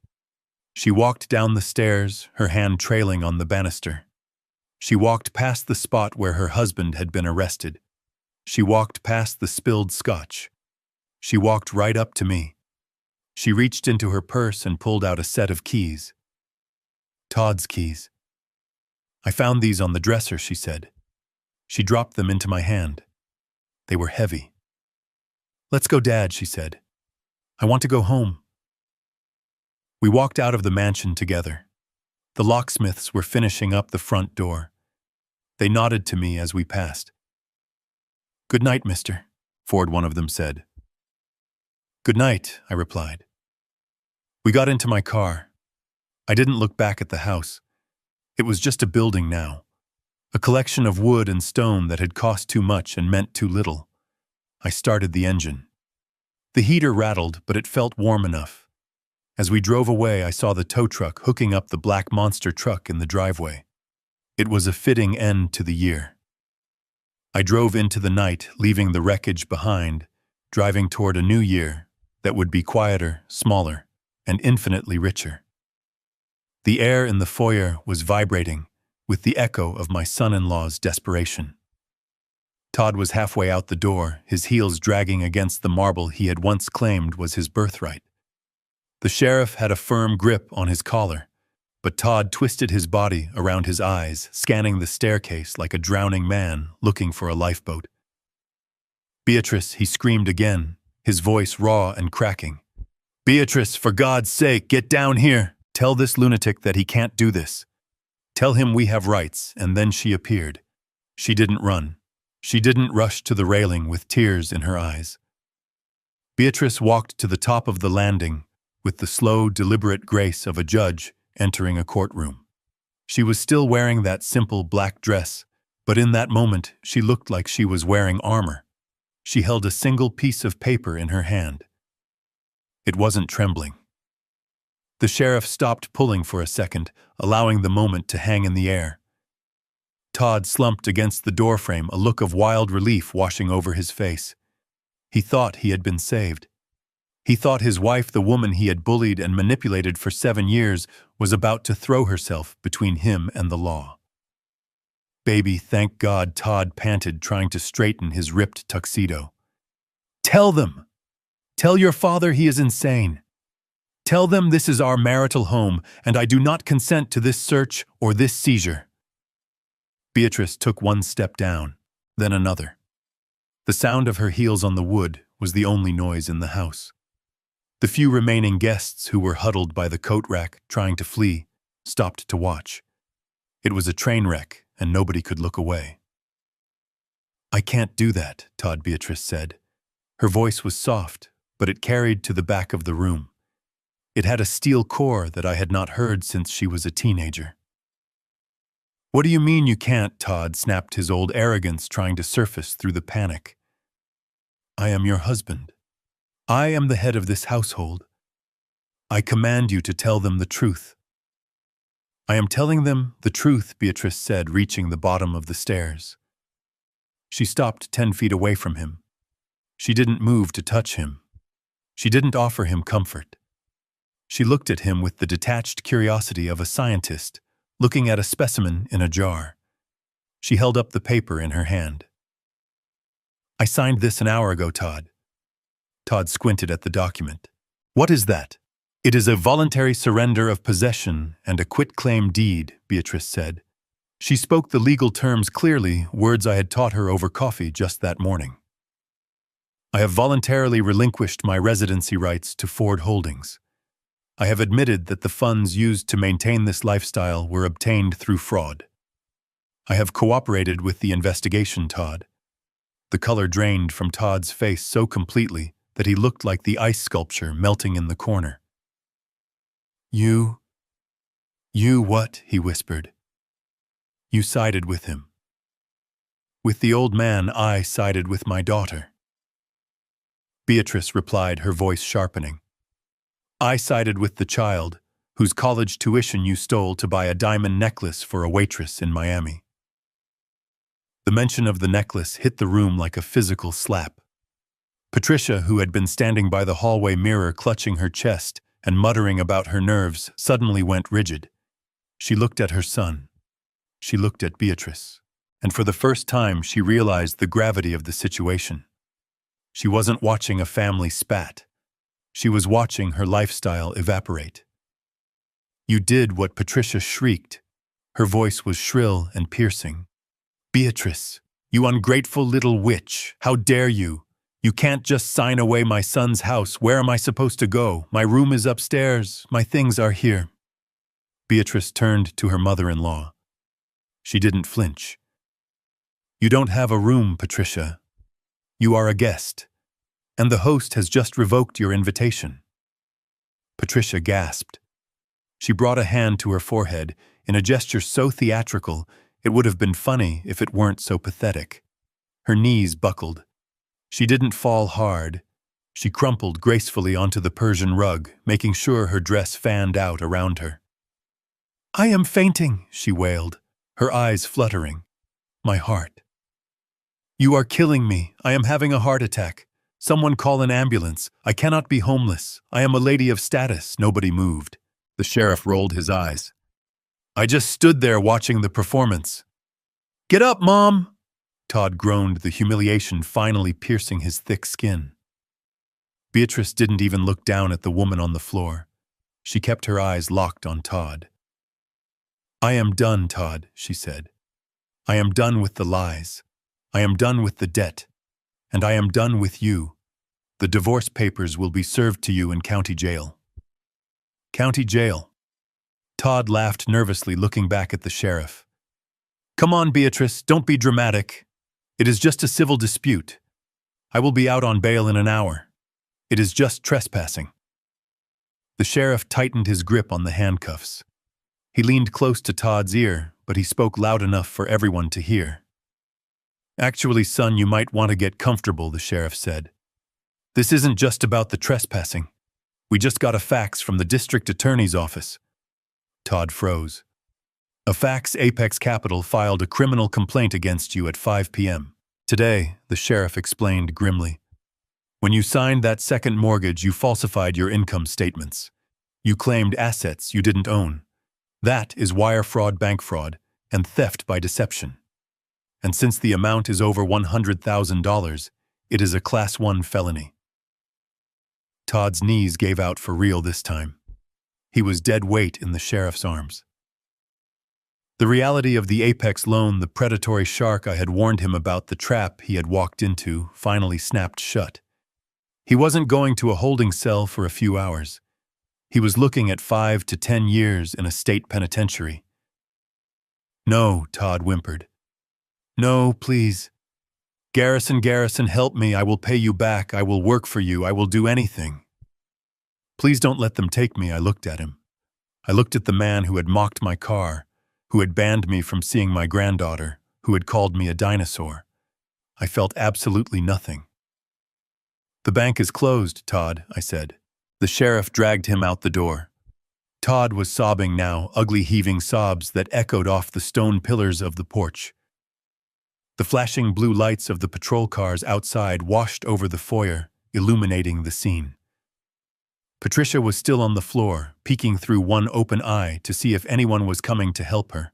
She walked down the stairs, her hand trailing on the banister. She walked past the spot where her husband had been arrested. She walked past the spilled scotch. She walked right up to me. She reached into her purse and pulled out a set of keys. "Todd's keys." "I found these on the dresser," she said. She dropped them into my hand. They were heavy. "Let's go, Dad," she said. "I want to go home." We walked out of the mansion together. The locksmiths were finishing up the front door. They nodded to me as we passed. "Good night, mister," Ford, one of them, said. "Good night," I replied. We got into my car. I didn't look back at the house. It was just a building now, a collection of wood and stone that had cost too much and meant too little. I started the engine. The heater rattled, but it felt warm enough. As we drove away, I saw the tow truck hooking up the black monster truck in the driveway. It was a fitting end to the year. I drove into the night, leaving the wreckage behind, driving toward a new year that would be quieter, smaller, and infinitely richer. The air in the foyer was vibrating with the echo of my son-in-law's desperation. Todd was halfway out the door, his heels dragging against the marble he had once claimed was his birthright. The sheriff had a firm grip on his collar, but Todd twisted his body around his eyes, scanning the staircase like a drowning man looking for a lifeboat. "Beatrice," he screamed again, his voice raw and cracking. "Beatrice, for God's sake, get down here! Tell this lunatic that he can't do this. Tell him we have rights." And then she appeared. She didn't run. She didn't rush to the railing with tears in her eyes. Beatrice walked to the top of the landing with the slow, deliberate grace of a judge entering a courtroom. She was still wearing that simple black dress, but in that moment she looked like she was wearing armor. She held a single piece of paper in her hand. It wasn't trembling. The sheriff stopped pulling for a second, allowing the moment to hang in the air. Todd slumped against the doorframe, a look of wild relief washing over his face. He thought he had been saved. He thought his wife, the woman he had bullied and manipulated for 7 years, was about to throw herself between him and the law. "Baby, thank God," Todd panted, trying to straighten his ripped tuxedo. "Tell them! Tell your father he is insane. Tell them this is our marital home, and I do not consent to this search or this seizure." Beatrice took one step down, then another. The sound of her heels on the wood was the only noise in the house. The few remaining guests who were huddled by the coat rack trying to flee stopped to watch. It was a train wreck, and nobody could look away. "I can't do that," Beatrice said. Her voice was soft, but it carried to the back of the room. It had a steel core that I had not heard since she was a teenager. "What do you mean you can't?" Todd snapped, his old arrogance trying to surface through the panic. "I am your husband. I am the head of this household. I command you to tell them the truth." "I am telling them the truth," Beatrice said, reaching the bottom of the stairs. She stopped 10 feet away from him. She didn't move to touch him. She didn't offer him comfort. She looked at him with the detached curiosity of a scientist looking at a specimen in a jar. She held up the paper in her hand. "I signed this an hour ago, Todd." Todd squinted at the document. "What is that?" "It is a voluntary surrender of possession and a quitclaim deed," Beatrice said. She spoke the legal terms clearly, words I had taught her over coffee just that morning. "I have voluntarily relinquished my residency rights to Ford Holdings. I have admitted that the funds used to maintain this lifestyle were obtained through fraud. I have cooperated with the investigation, Todd." The color drained from Todd's face so completely that he looked like the ice sculpture melting in the corner. You what?" he whispered. "You sided with him. With the old man, I sided with my daughter." Beatrice replied, her voice sharpening. "I sided with the child, whose college tuition you stole to buy a diamond necklace for a waitress in Miami." The mention of the necklace hit the room like a physical slap. Patricia, who had been standing by the hallway mirror clutching her chest and muttering about her nerves, suddenly went rigid. She looked at her son. She looked at Beatrice. And for the first time, she realized the gravity of the situation. She wasn't watching a family spat. She was watching her lifestyle evaporate. "You did what?" Patricia shrieked. Her voice was shrill and piercing. "Beatrice, you ungrateful little witch, how dare you? You can't just sign away my son's house. Where am I supposed to go? My room is upstairs. My things are here." Beatrice turned to her mother-in-law. She didn't flinch. You don't have a room, Patricia. You are a guest, and the host has just revoked your invitation." Patricia gasped. She brought a hand to her forehead in a gesture so theatrical it would have been funny if it weren't so pathetic. Her knees buckled. She didn't fall hard. She crumpled gracefully onto the Persian rug, making sure her dress fanned out around her. "I am fainting," she wailed, her eyes fluttering. "My heart." "You are killing me. I am having a heart attack. Someone call an ambulance. I cannot be homeless. I am a lady of status." Nobody moved. The sheriff rolled his eyes. "I just stood there watching the performance." "Get up, Mom!" Todd groaned, the humiliation finally piercing his thick skin. Beatrice didn't even look down at the woman on the floor. She kept her eyes locked on Todd. "I am done, Todd," she said. "I am done with the lies. I am done with the debt. And I am done with you. The divorce papers will be served to you in county jail." "County jail?" Todd laughed nervously, looking back at the sheriff. "Come on, Beatrice, don't be dramatic. It is just a civil dispute. I will be out on bail in an hour. It is just trespassing." The sheriff tightened his grip on the handcuffs. He leaned close to Todd's ear, but he spoke loud enough for everyone to hear. "Actually, son, you might want to get comfortable," the sheriff said. "This isn't just about the trespassing. We just got a fax from the district attorney's office." Todd froze. "A fax? Apex Capital filed a criminal complaint against you at 5 p.m. today," the sheriff explained grimly. "When you signed that second mortgage, you falsified your income statements. You claimed assets you didn't own. That is wire fraud, bank fraud, and theft by deception. And since the amount is over $100,000, it is a Class 1 felony." Todd's knees gave out for real this time. He was dead weight in the sheriff's arms. The reality of the Apex loan, the predatory shark I had warned him about, the trap he had walked into, finally snapped shut. He wasn't going to a holding cell for a few hours. He was looking at 5 to 10 years in a state penitentiary. "No," Todd whimpered. "No, please. Garrison, help me. I will pay you back. I will work for you. I will do anything. Please don't let them take me." I looked at him. I looked at the man who had mocked my car, who had banned me from seeing my granddaughter, who had called me a dinosaur. I felt absolutely nothing. "The bank is closed, Todd," I said. The sheriff dragged him out the door. Todd was sobbing now, ugly heaving sobs that echoed off the stone pillars of the porch. The flashing blue lights of the patrol cars outside washed over the foyer, illuminating the scene. Patricia was still on the floor, peeking through one open eye to see if anyone was coming to help her.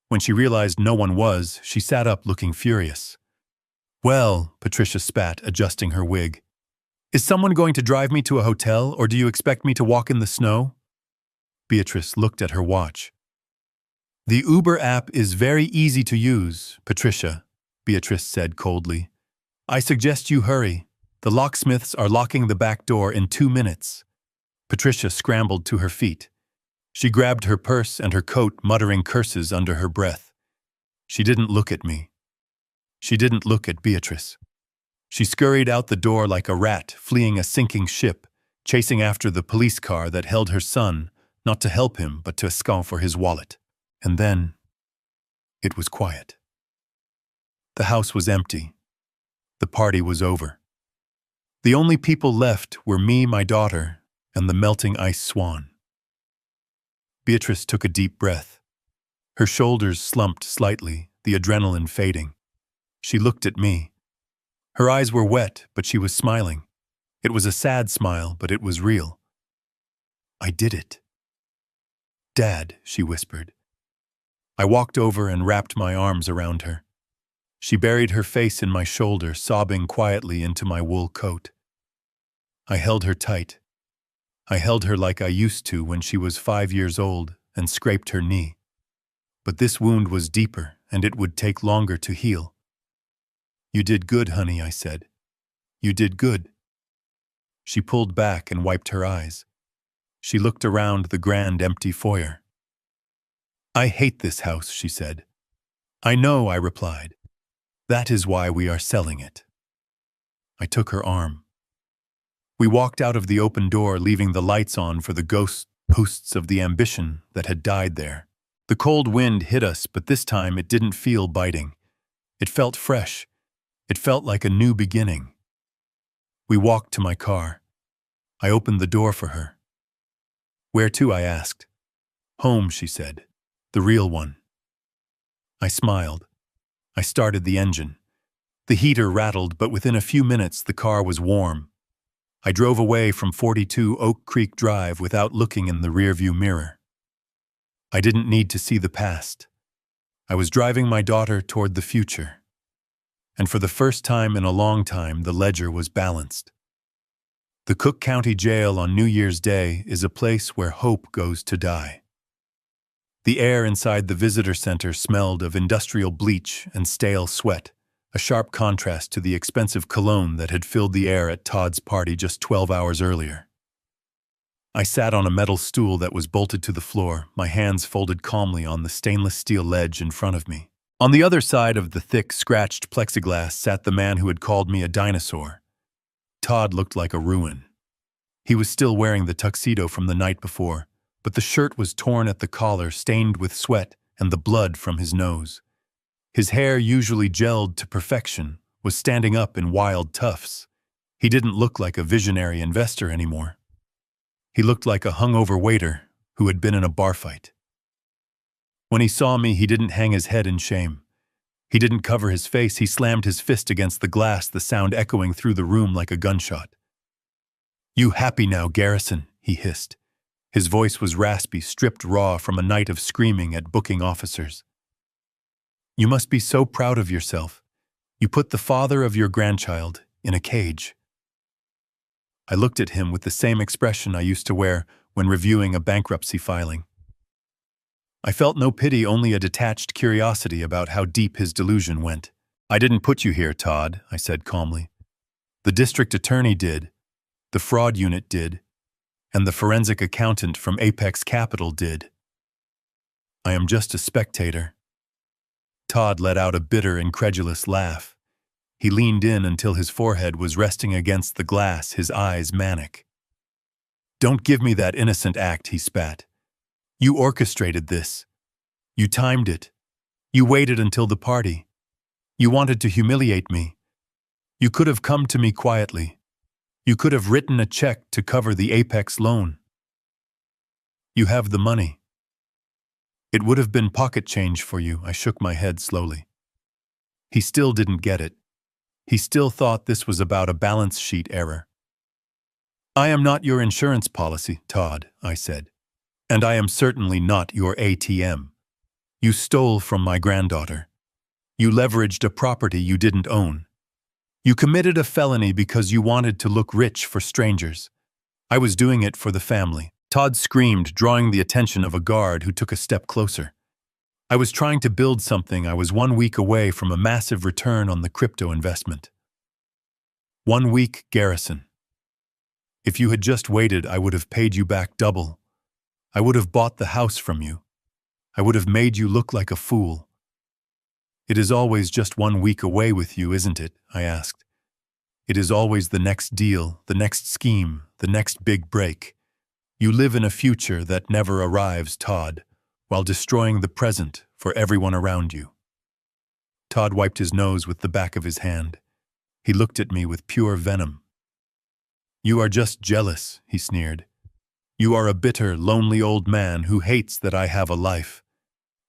When she realized no one was, she sat up looking furious. "Well," Patricia spat, adjusting her wig, "is someone going to drive me to a hotel, or do you expect me to walk in the snow?" Beatrice looked at her watch. "The Uber app is very easy to use, Patricia," Beatrice said coldly. "I suggest you hurry. The locksmiths are locking the back door in 2 minutes." Patricia scrambled to her feet. She grabbed her purse and her coat, muttering curses under her breath. She didn't look at me. She didn't look at Beatrice. She scurried out the door like a rat fleeing a sinking ship, chasing after the police car that held her son, not to help him but to scout for his wallet. And then it was quiet. The house was empty. The party was over. The only people left were me, my daughter, and the melting ice swan. Beatrice took a deep breath. Her shoulders slumped slightly, the adrenaline fading. She looked at me. Her eyes were wet, but she was smiling. It was a sad smile, but it was real. "I did it." "Dad," she whispered. I walked over and wrapped my arms around her. She buried her face in my shoulder, sobbing quietly into my wool coat. I held her tight. I held her like I used to when she was 5 years old and scraped her knee. But this wound was deeper, and it would take longer to heal. "You did good, honey," I said. "You did good." She pulled back and wiped her eyes. She looked around the grand empty foyer. "I hate this house," she said. "I know," I replied. That is why we are selling it. I took her arm. We walked out of the open door, leaving the lights on for the ghost posts of the ambition that had died there. The cold wind hit us, but this time it didn't feel biting. It felt fresh. It felt like a new beginning. We walked to my car. I opened the door for her. "Where to?" I asked. "Home," she said. "The real one." I smiled. I started the engine. The heater rattled, but within a few minutes the car was warm. I drove away from 42 Oak Creek Drive without looking in the rearview mirror. I didn't need to see the past. I was driving my daughter toward the future. And for the first time in a long time, the ledger was balanced. The Cook County Jail on New Year's Day is a place where hope goes to die. The air inside the visitor center smelled of industrial bleach and stale sweat, a sharp contrast to the expensive cologne that had filled the air at Todd's party just 12 hours earlier. I sat on a metal stool that was bolted to the floor, my hands folded calmly on the stainless steel ledge in front of me. On the other side of the thick, scratched plexiglass sat the man who had called me a dinosaur. Todd looked like a ruin. He was still wearing the tuxedo from the night before, but the shirt was torn at the collar, stained with sweat and the blood from his nose. His hair, usually gelled to perfection, was standing up in wild tufts. He didn't look like a visionary investor anymore. He looked like a hungover waiter who had been in a bar fight. When he saw me, he didn't hang his head in shame. He didn't cover his face. He slammed his fist against the glass, the sound echoing through the room like a gunshot. "You happy now, Garrison?" he hissed. His voice was raspy, stripped raw from a night of screaming at booking officers. "You must be so proud of yourself. You put the father of your grandchild in a cage." I looked at him with the same expression I used to wear when reviewing a bankruptcy filing. I felt no pity, only a detached curiosity about how deep his delusion went. "I didn't put you here, Todd," I said calmly. "The district attorney did, the fraud unit did, and the forensic accountant from Apex Capital did. I am just a spectator." Todd let out a bitter, incredulous laugh. He leaned in until his forehead was resting against the glass, his eyes manic. "Don't give me that innocent act," he spat. "You orchestrated this. You timed it. You waited until the party. You wanted to humiliate me. You could have come to me quietly. You could have written a check to cover the Apex loan. You have the money. It would have been pocket change for you." I shook my head slowly. He still didn't get it. He still thought this was about a balance sheet error. "I am not your insurance policy, Todd," I said. "And I am certainly not your ATM. You stole from my granddaughter. You leveraged a property you didn't own. You committed a felony because you wanted to look rich for strangers. I was doing it for the family." Todd screamed, drawing the attention of a guard who took a step closer. "I was trying to build something. I was 1 week away from a massive return on the crypto investment." 1 week, Garrison. If you had just waited, I would have paid you back double. I would have bought the house from you. I would have made you look like a fool. "It is always just 1 week away with you, isn't it?" I asked. "It is always the next deal, the next scheme, the next big break. You live in a future that never arrives, Todd, while destroying the present for everyone around you." Todd wiped his nose with the back of his hand. He looked at me with pure venom. "You are just jealous," he sneered. "You are a bitter, lonely old man who hates that I have a life.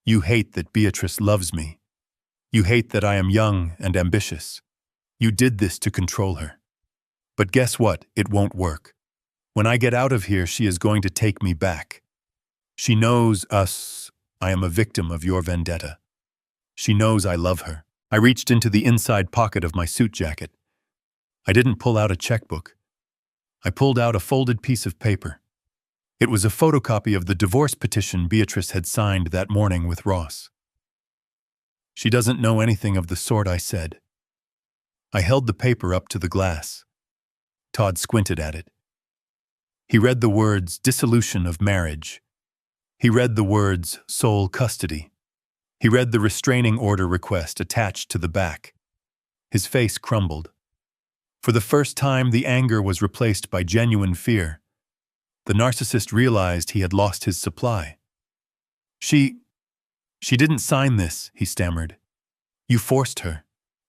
You hate that Beatrice loves me. You hate that I am young and ambitious. You did this to control her. But guess what? It won't work. When I get out of here, she is going to take me back. She knows us. I am a victim of your vendetta. She knows I love her." I reached into the inside pocket of my suit jacket. I didn't pull out a checkbook. I pulled out a folded piece of paper. It was a photocopy of the divorce petition Beatrice had signed that morning with Ross. "She doesn't know anything of the sort," I said. I held the paper up to the glass. Todd squinted at it. He read the words dissolution of marriage. He read the words sole custody. He read the restraining order request attached to the back. His face crumbled. For the first time, the anger was replaced by genuine fear. The narcissist realized he had lost his supply. She didn't sign this, he stammered. You forced her.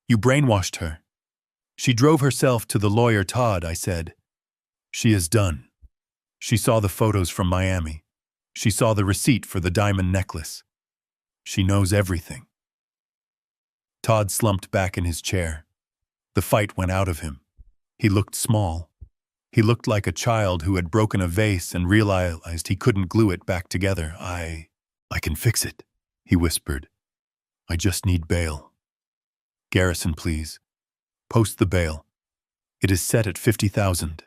You brainwashed her. She drove herself to the lawyer Todd, I said. She is done. She saw the photos from Miami. She saw the receipt for the diamond necklace. She knows everything. Todd slumped back in his chair. The fight went out of him. He looked small. He looked like a child who had broken a vase and realized he couldn't glue it back together. I can fix it, he whispered. I just need bail. Garrison, please. Post the bail. It is set at $50,000.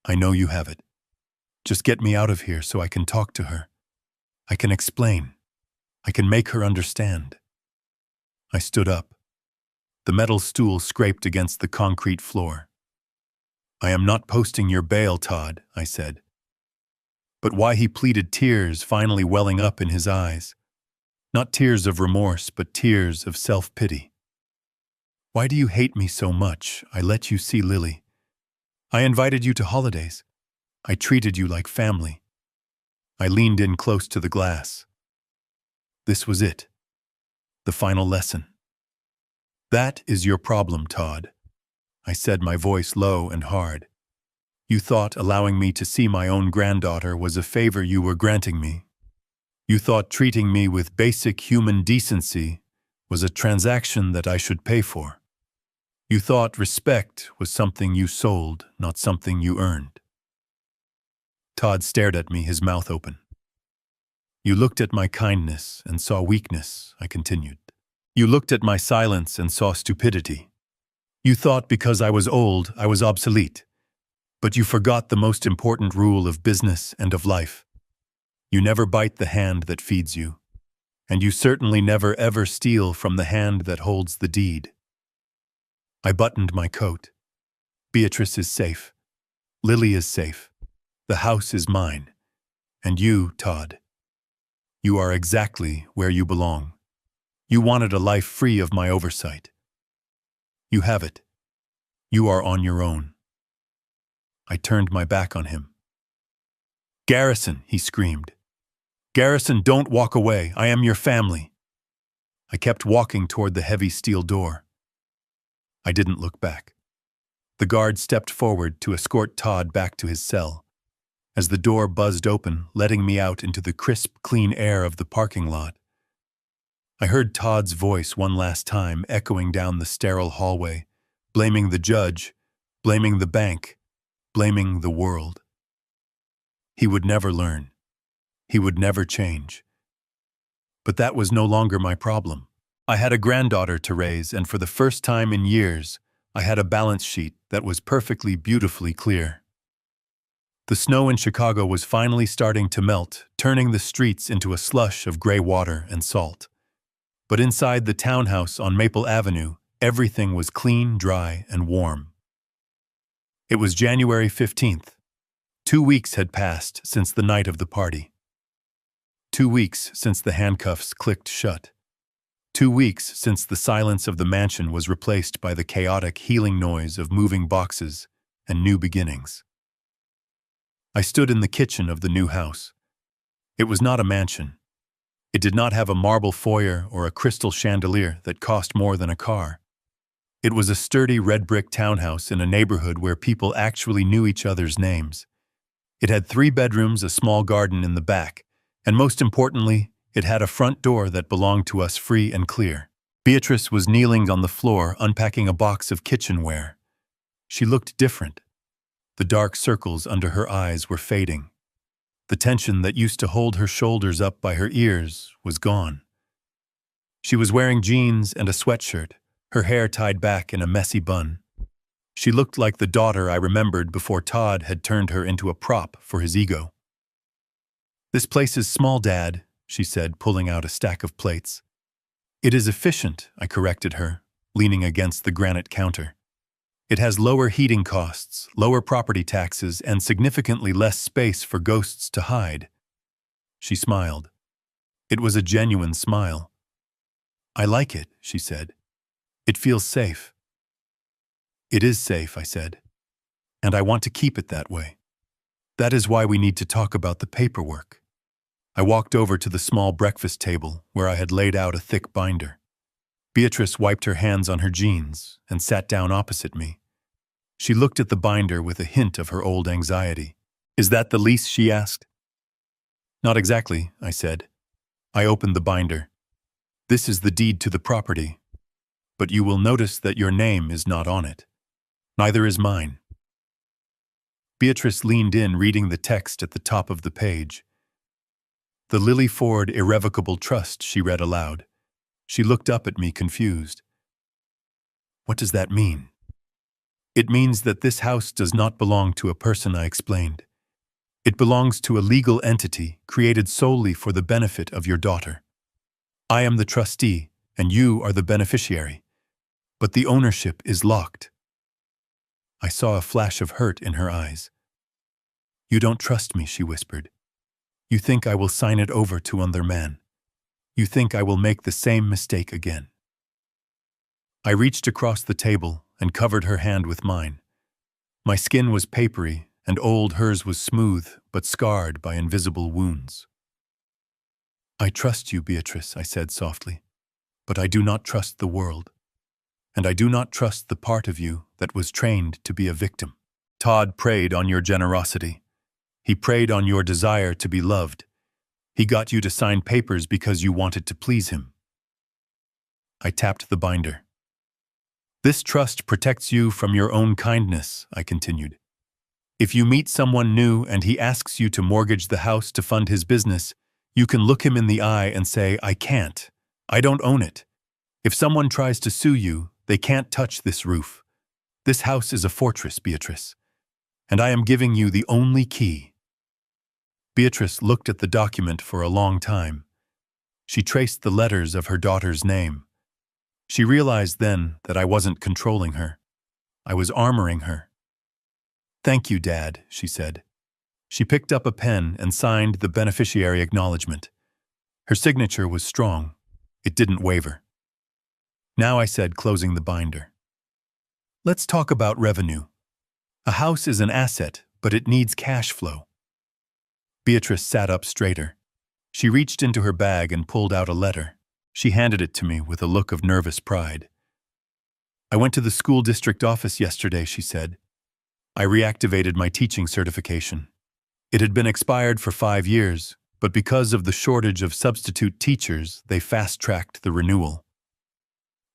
I know you have it. Just get me out of here so I can talk to her. I can explain. I can make her understand. I stood up. The metal stool scraped against the concrete floor. I am not posting your bail, Todd, I said. But why, he pleaded, tears finally welling up in his eyes. Not tears of remorse, but tears of self-pity. Why do you hate me so much? I let you see Lily. I invited you to holidays. I treated you like family. I leaned in close to the glass. This was it. The final lesson. That is your problem, Todd. I said, my voice low and hard. You thought allowing me to see my own granddaughter was a favor you were granting me. You thought treating me with basic human decency was a transaction that I should pay for. You thought respect was something you sold, not something you earned. Todd stared at me, his mouth open. You looked at my kindness and saw weakness, I continued. You looked at my silence and saw stupidity. You thought because I was old, I was obsolete. But you forgot the most important rule of business and of life. You never bite the hand that feeds you. And you certainly never ever steal from the hand that holds the deed. I buttoned my coat. Beatrice is safe. Lily is safe. The house is mine. And you, Todd, you are exactly where you belong. You wanted a life free of my oversight. You have it. You are on your own. I turned my back on him. Garrison, he screamed. Garrison, don't walk away. I am your family. I kept walking toward the heavy steel door. I didn't look back. The guard stepped forward to escort Todd back to his cell. As the door buzzed open, letting me out into the crisp, clean air of the parking lot, I heard Todd's voice one last time echoing down the sterile hallway, blaming the judge, blaming the bank, blaming the world. He would never learn. He would never change. But that was no longer my problem. I had a granddaughter to raise, and for the first time in years, I had a balance sheet that was perfectly, beautifully clear. The snow in Chicago was finally starting to melt, turning the streets into a slush of gray water and salt. But inside the townhouse on Maple Avenue, everything was clean, dry, and warm. It was January 15th. 2 weeks had passed since the night of the party. 2 weeks since the handcuffs clicked shut. 2 weeks since the silence of the mansion was replaced by the chaotic, healing noise of moving boxes and new beginnings. I stood in the kitchen of the new house. It was not a mansion. It did not have a marble foyer or a crystal chandelier that cost more than a car. It was a sturdy red brick townhouse in a neighborhood where people actually knew each other's names. It had 3 bedrooms, a small garden in the back, and most importantly, it had a front door that belonged to us free and clear. Beatrice was kneeling on the floor unpacking a box of kitchenware. She looked different. The dark circles under her eyes were fading. The tension that used to hold her shoulders up by her ears was gone. She was wearing jeans and a sweatshirt, her hair tied back in a messy bun. She looked like the daughter I remembered before Todd had turned her into a prop for his ego. "This place is small, Dad," she said, pulling out a stack of plates. "It is efficient," I corrected her, leaning against the granite counter. "It has lower heating costs, lower property taxes, and significantly less space for ghosts to hide." She smiled. It was a genuine smile. "I like it," she said. It feels safe. It is safe, I said, and I want to keep it that way. That is why we need to talk about the paperwork. I walked over to the small breakfast table where I had laid out a thick binder. Beatrice wiped her hands on her jeans and sat down opposite me. She looked at the binder with a hint of her old anxiety. "Is that the lease?" she asked. "Not exactly," I said. I opened the binder. "This is the deed to the property, but you will notice that your name is not on it. Neither is mine." Beatrice leaned in, reading the text at the top of the page. "The Lily Ford Irrevocable Trust," she read aloud. She looked up at me, confused. "What does that mean?" "It means that this house does not belong to a person," I explained. "It belongs to a legal entity created solely for the benefit of your daughter. I am the trustee, and you are the beneficiary. But the ownership is locked." I saw a flash of hurt in her eyes. "You don't trust me," she whispered. "You think I will sign it over to another man. You think I will make the same mistake again." I reached across the table and covered her hand with mine. My skin was papery and old, hers was smooth but scarred by invisible wounds. "I trust you, Beatrice," I said softly, "but I do not trust the world. And I do not trust the part of you that was trained to be a victim. Todd preyed on your generosity. He preyed on your desire to be loved. He got you to sign papers because you wanted to please him." I tapped the binder. "This trust protects you from your own kindness," I continued. "If you meet someone new and he asks you to mortgage the house to fund his business, you can look him in the eye and say, 'I can't. I don't own it.' If someone tries to sue you, they can't touch this roof. This house is a fortress, Beatrice, and I am giving you the only key." Beatrice looked at the document for a long time. She traced the letters of her daughter's name. She realized then that I wasn't controlling her. I was armoring her. "Thank you, Dad," she said. She picked up a pen and signed the beneficiary acknowledgement. Her signature was strong. It didn't waver. "Now," I said, closing the binder, "let's talk about revenue. A house is an asset, but it needs cash flow." Beatrice sat up straighter. She reached into her bag and pulled out a letter. She handed it to me with a look of nervous pride. "I went to the school district office yesterday," she said. "I reactivated my teaching certification. It had been expired for 5 years, but because of the shortage of substitute teachers, they fast-tracked the renewal."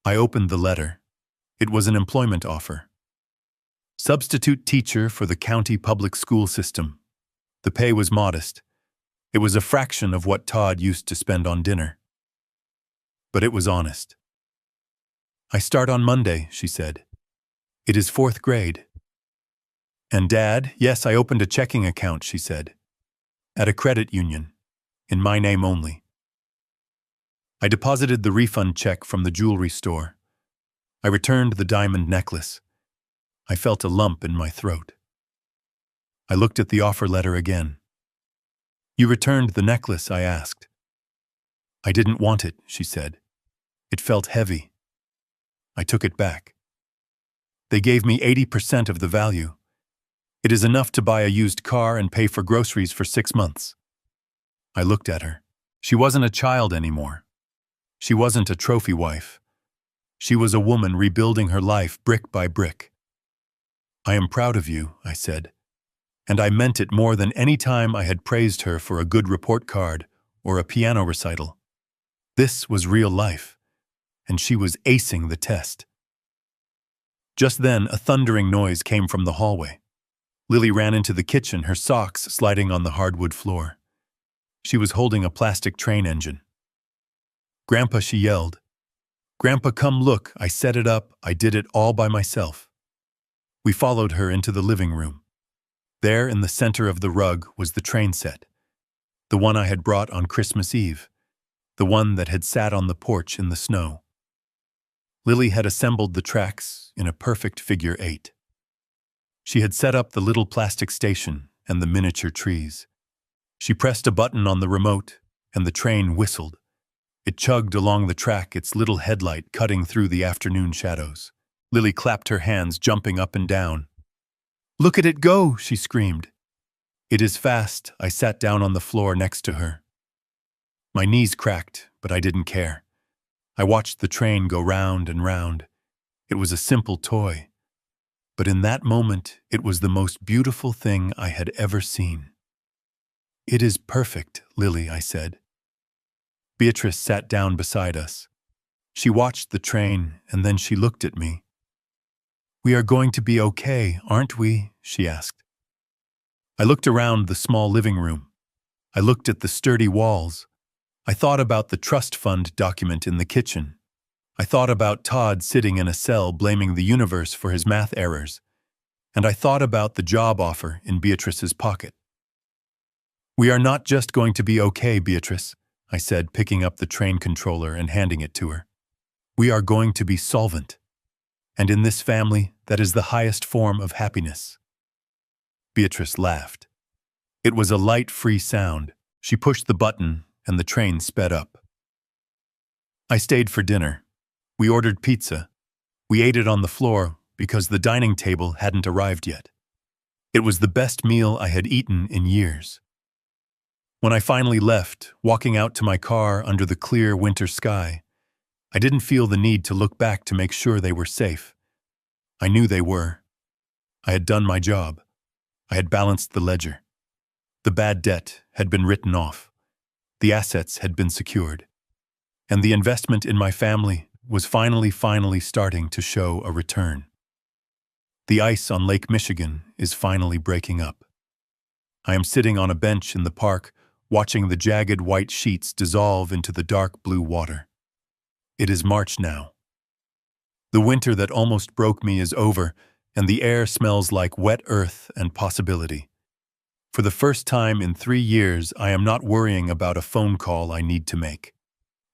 I opened the letter. It was an employment offer. Substitute teacher for the county public school system. The pay was modest. It was a fraction of what Todd used to spend on dinner. But it was honest. "I start on Monday," she said. "It is 4th grade. And Dad, yes, I opened a checking account," she said. "At a credit union. In my name only." I deposited the refund check from the jewelry store. I returned the diamond necklace. I felt a lump in my throat. I looked at the offer letter again. "You returned the necklace?" I asked. "I didn't want it," she said. "It felt heavy." I took it back. "They gave me 80% of the value. It is enough to buy a used car and pay for groceries for 6 months." I looked at her. She wasn't a child anymore. She wasn't a trophy wife. She was a woman rebuilding her life brick by brick. "I am proud of you," I said. And I meant it more than any time I had praised her for a good report card or a piano recital. This was real life, and she was acing the test. Just then, a thundering noise came from the hallway. Lily ran into the kitchen, her socks sliding on the hardwood floor. She was holding a plastic train engine. "Grandpa," she yelled. "Grandpa, come look. I set it up. I did it all by myself." We followed her into the living room. There, in the center of the rug, was the train set, the one I had brought on Christmas Eve, the one that had sat on the porch in the snow. Lily had assembled the tracks in a perfect figure 8. She had set up the little plastic station and the miniature trees. She pressed a button on the remote, and the train whistled. It chugged along the track, its little headlight cutting through the afternoon shadows. Lily clapped her hands, jumping up and down. "Look at it go!" she screamed. "It is fast." I sat down on the floor next to her. My knees cracked, but I didn't care. I watched the train go round and round. It was a simple toy. But in that moment, it was the most beautiful thing I had ever seen. "It is perfect, Lily," I said. Beatrice sat down beside us. She watched the train, and then she looked at me. "We are going to be okay, aren't we?" she asked. I looked around the small living room. I looked at the sturdy walls. I thought about the trust fund document in the kitchen. I thought about Todd sitting in a cell blaming the universe for his math errors. And I thought about the job offer in Beatrice's pocket. "We are not just going to be okay, Beatrice," I said, picking up the train controller and handing it to her. "We are going to be solvent. And in this family, that is the highest form of happiness." Beatrice laughed. It was a light, free sound. She pushed the button, and the train sped up. I stayed for dinner. We ordered pizza. We ate it on the floor because the dining table hadn't arrived yet. It was the best meal I had eaten in years. When I finally left, walking out to my car under the clear winter sky, I didn't feel the need to look back to make sure they were safe. I knew they were. I had done my job. I had balanced the ledger. The bad debt had been written off. The assets had been secured. And the investment in my family was finally starting to show a return. The ice on Lake Michigan is finally breaking up. I am sitting on a bench in the park, watching the jagged white sheets dissolve into the dark blue water. It is March now. The winter that almost broke me is over, and the air smells like wet earth and possibility. For the first time in 3 years, I am not worrying about a phone call I need to make.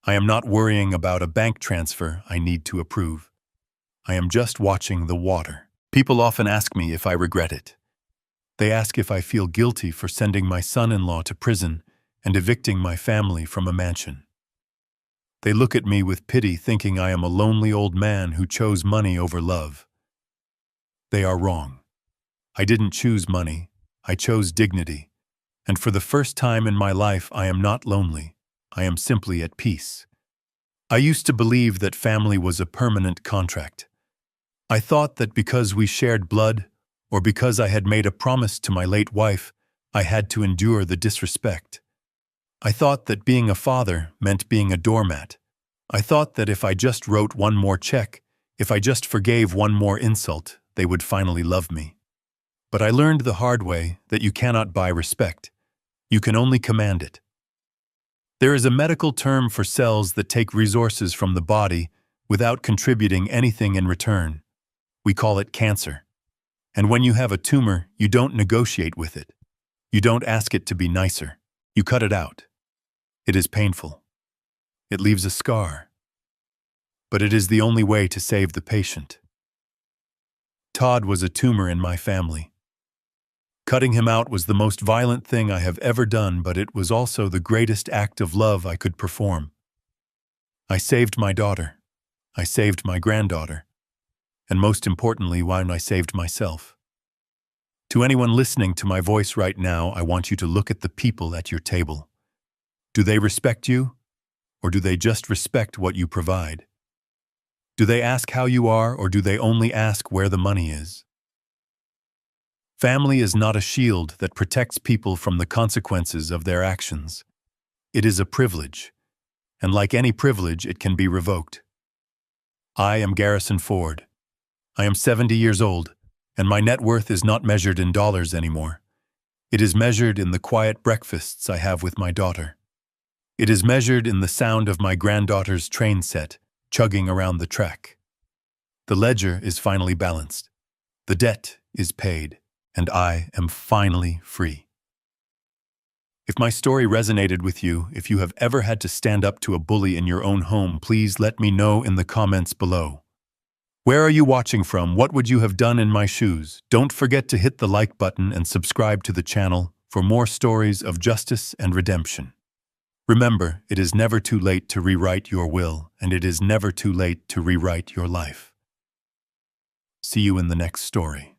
I am not worrying about a bank transfer I need to approve. I am just watching the water. People often ask me if I regret it. They ask if I feel guilty for sending my son-in-law to prison and evicting my family from a mansion. They look at me with pity, thinking I am a lonely old man who chose money over love. They are wrong. I didn't choose money. I chose dignity. And for the first time in my life, I am not lonely. I am simply at peace. I used to believe that family was a permanent contract. I thought that because we shared blood, or because I had made a promise to my late wife, I had to endure the disrespect. I thought that being a father meant being a doormat. I thought that if I just wrote one more check, if I just forgave one more insult, they would finally love me. But I learned the hard way that you cannot buy respect. You can only command it. There is a medical term for cells that take resources from the body without contributing anything in return. We call it cancer. And when you have a tumor, you don't negotiate with it. You don't ask it to be nicer. You cut it out. It is painful. It leaves a scar. But it is the only way to save the patient. Todd was a tumor in my family. Cutting him out was the most violent thing I have ever done, but it was also the greatest act of love I could perform. I saved my daughter. I saved my granddaughter. And most importantly, when I saved myself. To anyone listening to my voice right now, I want you to look at the people at your table. Do they respect you? Or do they just respect what you provide? Do they ask how you are, or do they only ask where the money is? Family is not a shield that protects people from the consequences of their actions. It is a privilege, and like any privilege, it can be revoked. I am Garrison Ford. I am 70 years old, and my net worth is not measured in dollars anymore. It is measured in the quiet breakfasts I have with my daughter. It is measured in the sound of my granddaughter's train set chugging around the track. The ledger is finally balanced. The debt is paid, and I am finally free. If my story resonated with you, if you have ever had to stand up to a bully in your own home, please let me know in the comments below. Where are you watching from? What would you have done in my shoes? Don't forget to hit the like button and subscribe to the channel for more stories of justice and redemption. Remember, it is never too late to rewrite your will, and it is never too late to rewrite your life. See you in the next story.